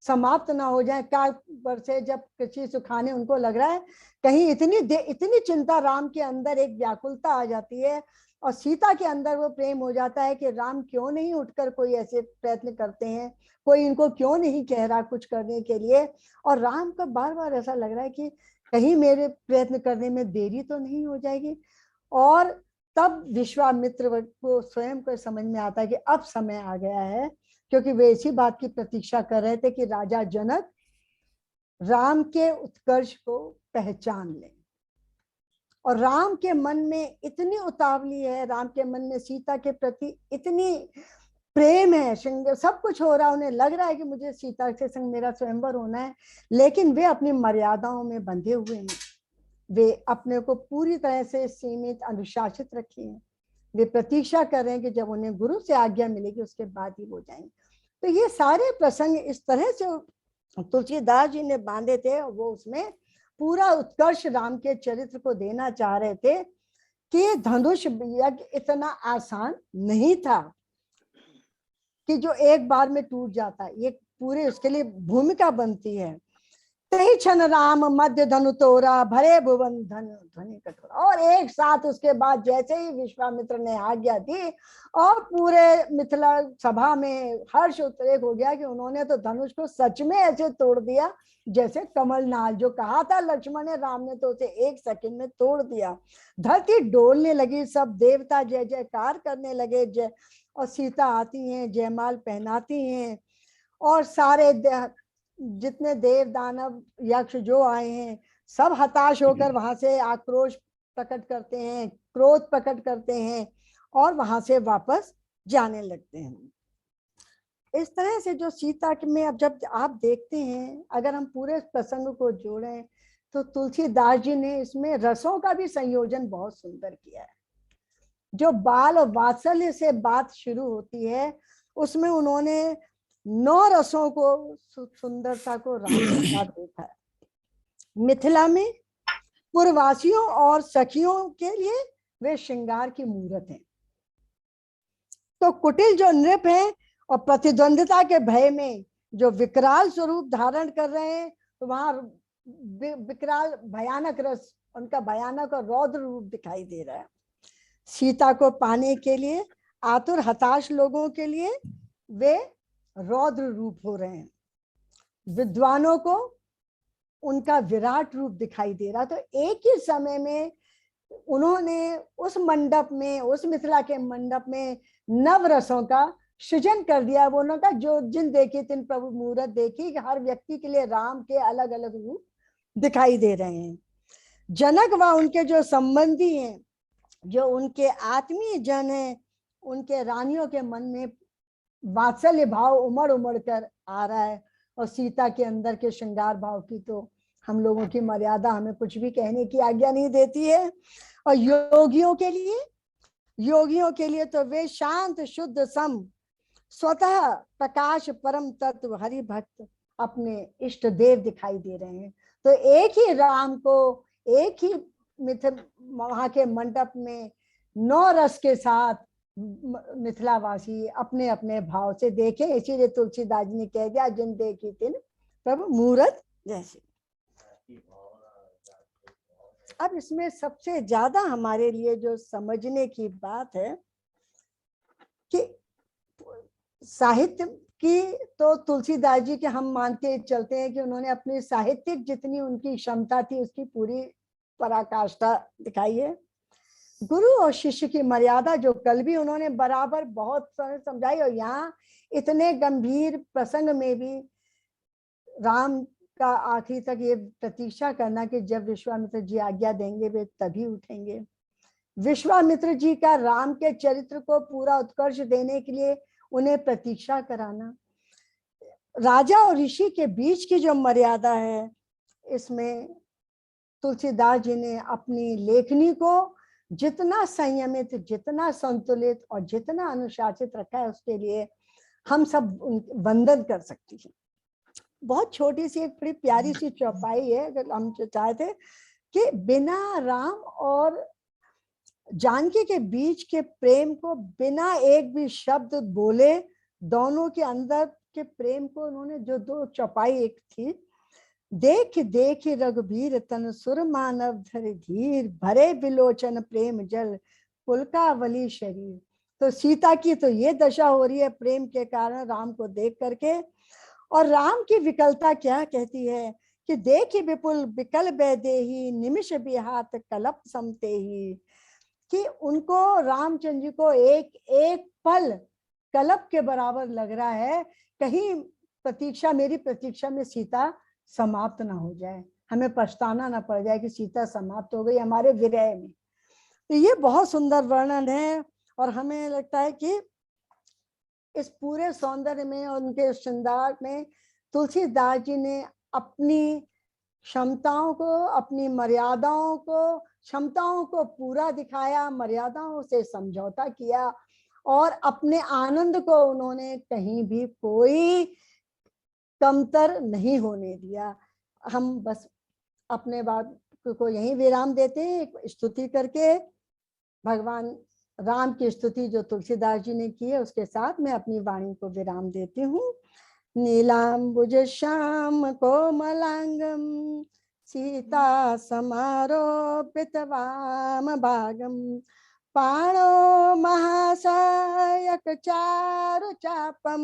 S2: समाप्त ना हो जाए, काल पर से जब कृषि सुखाने, उनको लग रहा है कहीं इतनी चिंता राम के अंदर एक व्याकुलता आ जाती है और सीता के अंदर वो प्रेम हो जाता है कि राम क्यों नहीं उठकर कोई ऐसे प्रयत्न करते हैं, कोई इनको क्यों नहीं कह रहा कुछ करने के लिए। और राम का बार बार ऐसा लग रहा है कि कहीं मेरे प्रयत्न करने में देरी तो नहीं हो जाएगी। और तब विश्वामित्र को स्वयं को समझ में आता है कि अब समय आ गया है, क्योंकि वे इसी बात की प्रतीक्षा कर रहे थे कि राजा जनक राम के उत्कर्ष को पहचान ले। और राम के मन में इतनी उतावली है, राम के मन में सीता के प्रति इतनी प्रेम है, सब कुछ हो रहा है, उन्हें लग रहा है कि मुझे सीता के संग मेरा स्वयंवर होना है, लेकिन वे अपनी मर्यादाओं में बंधे हुए हैं। वे अपने को पूरी तरह से सीमित, अनुशासित रखे हैं। वे प्रतीक्षा कर रहे हैं कि जब उन्हें गुरु से आज्ञा मिलेगी उसके बाद ही वो जाएंगे। तो ये सारे प्रसंग इस तरह से तुलसीदास जी ने बांधे थे, और वो उसमें पूरा उत्कर्ष राम के चरित्र को देना चाह रहे थे कि धनुष यज्ञ इतना आसान नहीं था कि जो एक बार में टूट जाता है। ये पूरे उसके लिए भूमिका बनती है। तही क्षण राम मध्य धनु तोरा, भरे भुवन धन ध्वनि कठोरा। और एक साथ उसके बाद जैसे ही विश्वामित्र ने आज्ञा दी और पूरे मिथिला सभा में हर्ष उद्रेक हो गया कि उन्होंने तो धनुष को सच में ऐसे तोड़ दिया जैसे कमल नाल। जो कहा था लक्ष्मण ने, राम ने तो उसे 1 सेकंड में तोड़ दिया। धरती डोलने लगी, सब देवता जय जयकार करने लगे। जय और सीता आती हैं, जयमाल पहनाती हैं, और सारे जितने देव दानव यक्ष जो आए हैं सब हताश होकर वहां से आक्रोश प्रकट करते हैं, क्रोध प्रकट करते हैं, और वहां से वापस जाने लगते हैं। इस तरह से जो सीता में, अब जब आप देखते हैं, अगर हम पूरे प्रसंग को जोड़ें तो तुलसीदास जी ने इसमें रसों का भी संयोजन बहुत सुंदर किया है। जो बाल और वात्सल्य से बात शुरू होती है, उसमें उन्होंने 9 रसों को, सुंदरता को राम के साथ देखा है। मिथिला में पुरवासियों और सखियों के लिए वे श्रृंगार की मूरत हैं। तो कुटिल जो नृप हैं और प्रतिद्वंदिता के भय में जो विकराल स्वरूप धारण कर रहे हैं, तो वहां विकराल भयानक रस, उनका भयानक और रौद्र रूप दिखाई दे रहा है। सीता को पाने के लिए आतुर हताश लोगों के लिए वे रौद्र रूप हो रहे हैं। विद्वानों को उनका विराट रूप दिखाई दे रहा। तो एक ही समय में उन्होंने उस मंडप में, उस मिथिला के मंडप में नव रसों का सृजन कर दिया। वो उन्होंने कहा, जो जिन देखी तिन प्रभु मूरत देखी, कि हर व्यक्ति के लिए राम के अलग अलग रूप दिखाई दे रहे हैं। जनक व उनके जो संबंधी हैं, जो उनके आत्मीय जन हैं, उनके रानियों के मन में वात्सल्य भाव उमड़ उमड़ कर आ रहा है। और सीता के अंदर के श्रृंगार भाव की तो हम लोगों की मर्यादा हमें कुछ भी कहने की आज्ञा नहीं देती है। और योगियों के लिए तो वे शांत शुद्ध सम स्वतः प्रकाश परम तत्व हरि भक्त अपने इष्ट देव दिखाई दे रहे हैं। तो एक ही राम को एक ही वहां के मंडप में 9 रस के साथ मिथिलावासी अपने अपने भाव से देखें। इसीलिए तुलसीदास जी ने कह दिया, जिन देखी तिन प्रभु मूरत जैसे। अब इसमें सबसे ज्यादा हमारे लिए जो समझने की बात है कि साहित्य की तो तुलसीदास जी के हम मान के चलते हैं कि उन्होंने अपनी साहित्यिक जितनी उनकी क्षमता थी उसकी पूरी पराकाष्ठा दिखाई है। गुरु और शिष्य की मर्यादा जो कल भी उन्होंने बराबर बहुत समझाई, और यहाँ इतने गंभीर प्रसंग में भी राम का आखिरी तक ये प्रतीक्षा करना कि जब विश्वामित्र जी आज्ञा देंगे वे तभी उठेंगे। विश्वामित्र जी का राम के चरित्र को पूरा उत्कर्ष देने के लिए उन्हें प्रतीक्षा कराना, राजा और ऋषि के बीच की जो मर्यादा है, इसमें तुलसीदास जी ने अपनी लेखनी को जितना संयमित, जितना संतुलित और जितना अनुशासित रखा है, उसके लिए हम सब वंदन कर सकते हैं। बहुत छोटी सी एक बड़ी प्यारी सी चौपाई है। अगर हम चाहते कि बिना राम और जानकी के बीच के प्रेम को बिना एक भी शब्द बोले, दोनों के अंदर के प्रेम को उन्होंने जो 2 चौपाई, एक थी देख देख रघुबीर तन सुर मानव धर धीर, भरे बिलोचन प्रेम जल पुलकावली शरीर। तो सीता की तो ये दशा हो रही है प्रेम के कारण राम को देख करके। और राम की विकलता क्या कहती है कि देखी विपुल विकल बेदेही, निमिष बिहात कलप समते ही। कि उनको, रामचंद्र जी को एक एक पल कल्प के बराबर लग रहा है। कहीं मेरी प्रतीक्षा में सीता समाप्त ना हो जाए, हमें पछताना ना पड़ जाए कि सीता समाप्त हो गई हमारे विरह में। तो ये बहुत सुंदर वर्णन है और हमें लगता है कि इस पूरे सौंदर्य में और उनके श्रृंगार में तुलसीदास जी ने अपनी क्षमताओं को, अपनी मर्यादाओं को, क्षमताओं को पूरा दिखाया, मर्यादाओं से समझौता किया और अपने आनंद को उन्होंने कहीं भी कोई कमतर नहीं होने दिया। हम बस अपने बात को यहीं विराम देते हैं, स्तुति करके भगवान राम की स्तुति जो तुलसीदास जी ने की है उसके साथ मैं अपनी वाणी को विराम देती हूँ। नीलांबुज श्याम कोमलांगम सीता समारोपित वाम भागम पाणो महासायक चारु चापम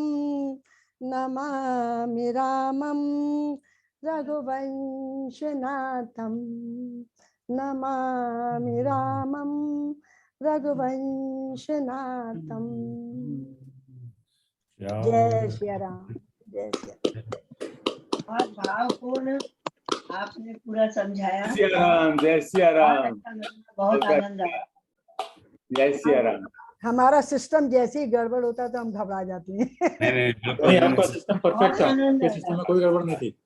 S2: नमामि रामं रघुवंशनाथम नमामि रामं रघुवंशनाथम। जय श्री राम, जय श्री राम।
S7: बहुत भावपूर्ण आपने पूरा समझाया।
S5: जय सिया राम, जय सिया राम।
S7: बहुत आनंद आया।
S5: जय सिया राम।
S2: हमारा सिस्टम जैसे ही गड़बड़ होता है तो हम घबरा जाते हैं।
S5: नहीं, आपका सिस्टम परफेक्ट है, आपके सिस्टम में कोई गड़बड़ नहीं थी।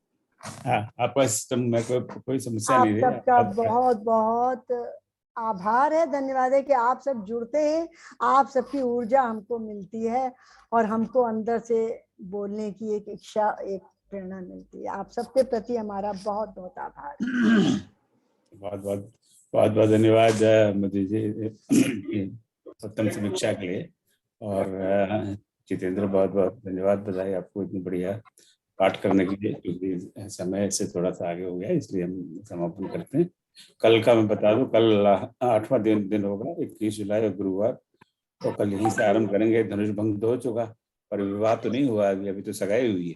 S1: हाँ, आपका सिस्टम में कोई समस्या
S2: आप
S1: नहीं है।
S2: सबका बहुत बहुत आभार है, धन्यवाद है कि आप सब जुड़ते हैं, आप सबकी ऊर्जा हमको मिलती है और हमको अंदर से बोलने की एक इच्छा, एक प्रेरणा मिलती है। आप सबके प्रति हमारा बहुत बहुत आभार।
S1: बहुत बहुत धन्यवाद मधु जी उत्तम समीक्षा के लिए। और जितेंद्र बहुत बहुत धन्यवाद, बधाई आपको इतनी बढ़िया पाठ करने के लिए, क्योंकि समय से थोड़ा सा आगे हो गया इसलिए हम समापन करते हैं। कल का मैं बता दूं, कल 8वां दिन होगा, 21 जुलाई और गुरुवार। तो कल यहीं से आरंभ करेंगे। धनुष भंग तो हो चुका पर विवाह तो नहीं हुआ अभी तो सगाई हुई है।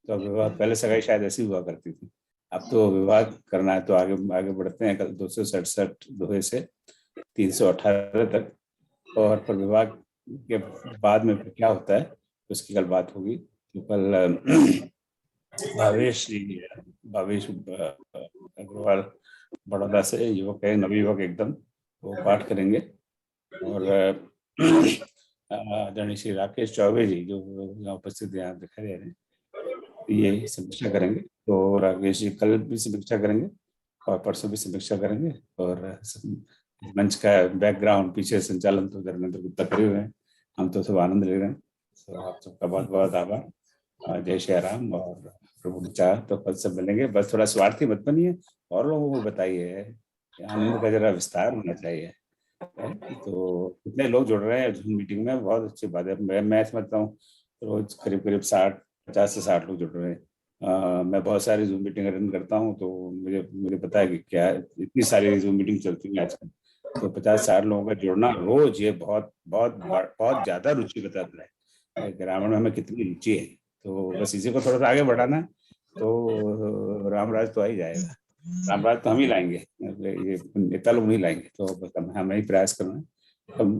S1: तो विवाह, पहले सगाई शायद ऐसी हुआ करती थी, अब तो विवाह करना है। तो आगे बढ़ते हैं कल 267 दोहे से 318 तक। और पर विवाह के बाद में क्या होता है उसकी कल बात होगी। तो कल भावेश अग्रवाल बड़ौदा से युवक है, नवयुवक एकदम, वो पाठ करेंगे। और आदरणीय श्री राकेश चौबे जी जो यहाँ उपस्थित यहाँ दिखाई दे रहे हैं, ये समीक्षा करेंगे। तो राकेश जी कल भी समीक्षा करेंगे और परसों भी समीक्षा करेंगे। और मंच का बैकग्राउंड पीछे संचालन तो धर्मेंद्र गुप्ता करे हुए हैं, हम तो सब आनंद ले रहे हैं। तो आप सबका बहुत बहुत आभार। जय श्री राम। और प्रभु ने चाहा तो कल सब मिलेंगे। बस थोड़ा स्वार्थी मत बनिए और लोगों को बताइए, आनंद का जरा विस्तार होना चाहिए। तो कितने लोग जुड़ रहे हैं जूम मीटिंग में, बहुत अच्छी बात है। मैं समझता हूँ रोज करीब 50 से 60 लोग जुड़ रहे हैं। मैं बहुत सारी जूम मीटिंग अटेंड करता हूँ, तो मुझे पता है कि क्या इतनी सारी जूम मीटिंग चलती है आजकल। तो 50-60 लोगों का जुड़ना रोज, ये बहुत बहुत बहुत ज्यादा रुचि बताता है ग्रामीण में हमें कितनी रुचि है। तो बस इसी को थोड़ा सा आगे बढ़ाना, तो रामराज तो आ ही जाएगा। रामराज तो हम ही लाएंगे, ये नेता लोग नहीं लाएंगे। तो बस हमें ही प्रयास करना है।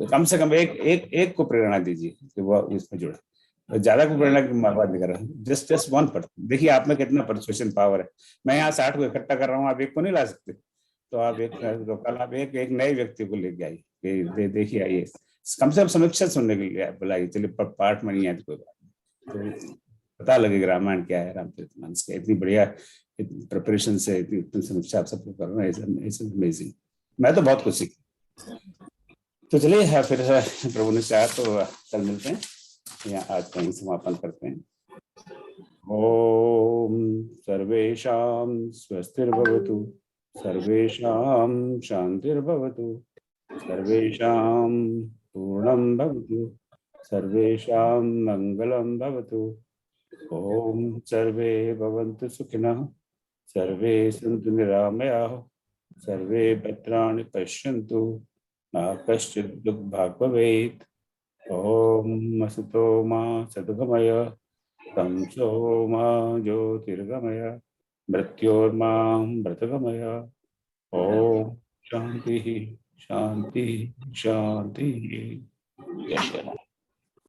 S1: कम से कम एक को प्रेरणा दीजिए कि वो इसमें जुड़े। ज्यादा को प्रेरणा की बात नहीं कर रहा, जस्ट 1%। देखिए आप में कितना परसुएशन पावर है। मैं यहाँ 60 को इकट्ठा कर रहा हूँ, आप एक को नहीं ला सकते। तो आप कल आप एक नए व्यक्ति को लेके आइए, देखिए आइए, कम से कम समीक्षा सुनने के लिए बुलाइए। चलिए पाठ में नहीं आए तो कोई बात, तो पता लगेगा रामायण क्या है, रामचरितमानस क्या। इतनी बढ़िया प्रिपरेशन से इतनी समीक्षा आप सबको कर रहे हैं, इट्स अमेजिंग। मैं तो बहुत कुछ सीखा। तो चलिए फिर प्रभु ने चाहा तो कल मिलते हैं, यहाँ आज कहीं समापन करते हैं। ओम सर्वेषां स्वस्तिर्भवतु, सर्वेषां शांतिर्भवतु, सर्वेषां पूर्णं भवतु, सर्वेषां मंगलं भवतु। ओम सर्वे भवन्तु सुखिनः, सर्वे सन्तु निरामयाः, सर्वे भद्राणि पश्यन्तु, मा कश्चित् दुःखभाग् भवेत्। ओम असतो मा सद्गमय, तमसो मा ज्योतिर्गमय, मृत्योर्मामृतगमय। ओम शांति शांति शांति। जय श्री राम।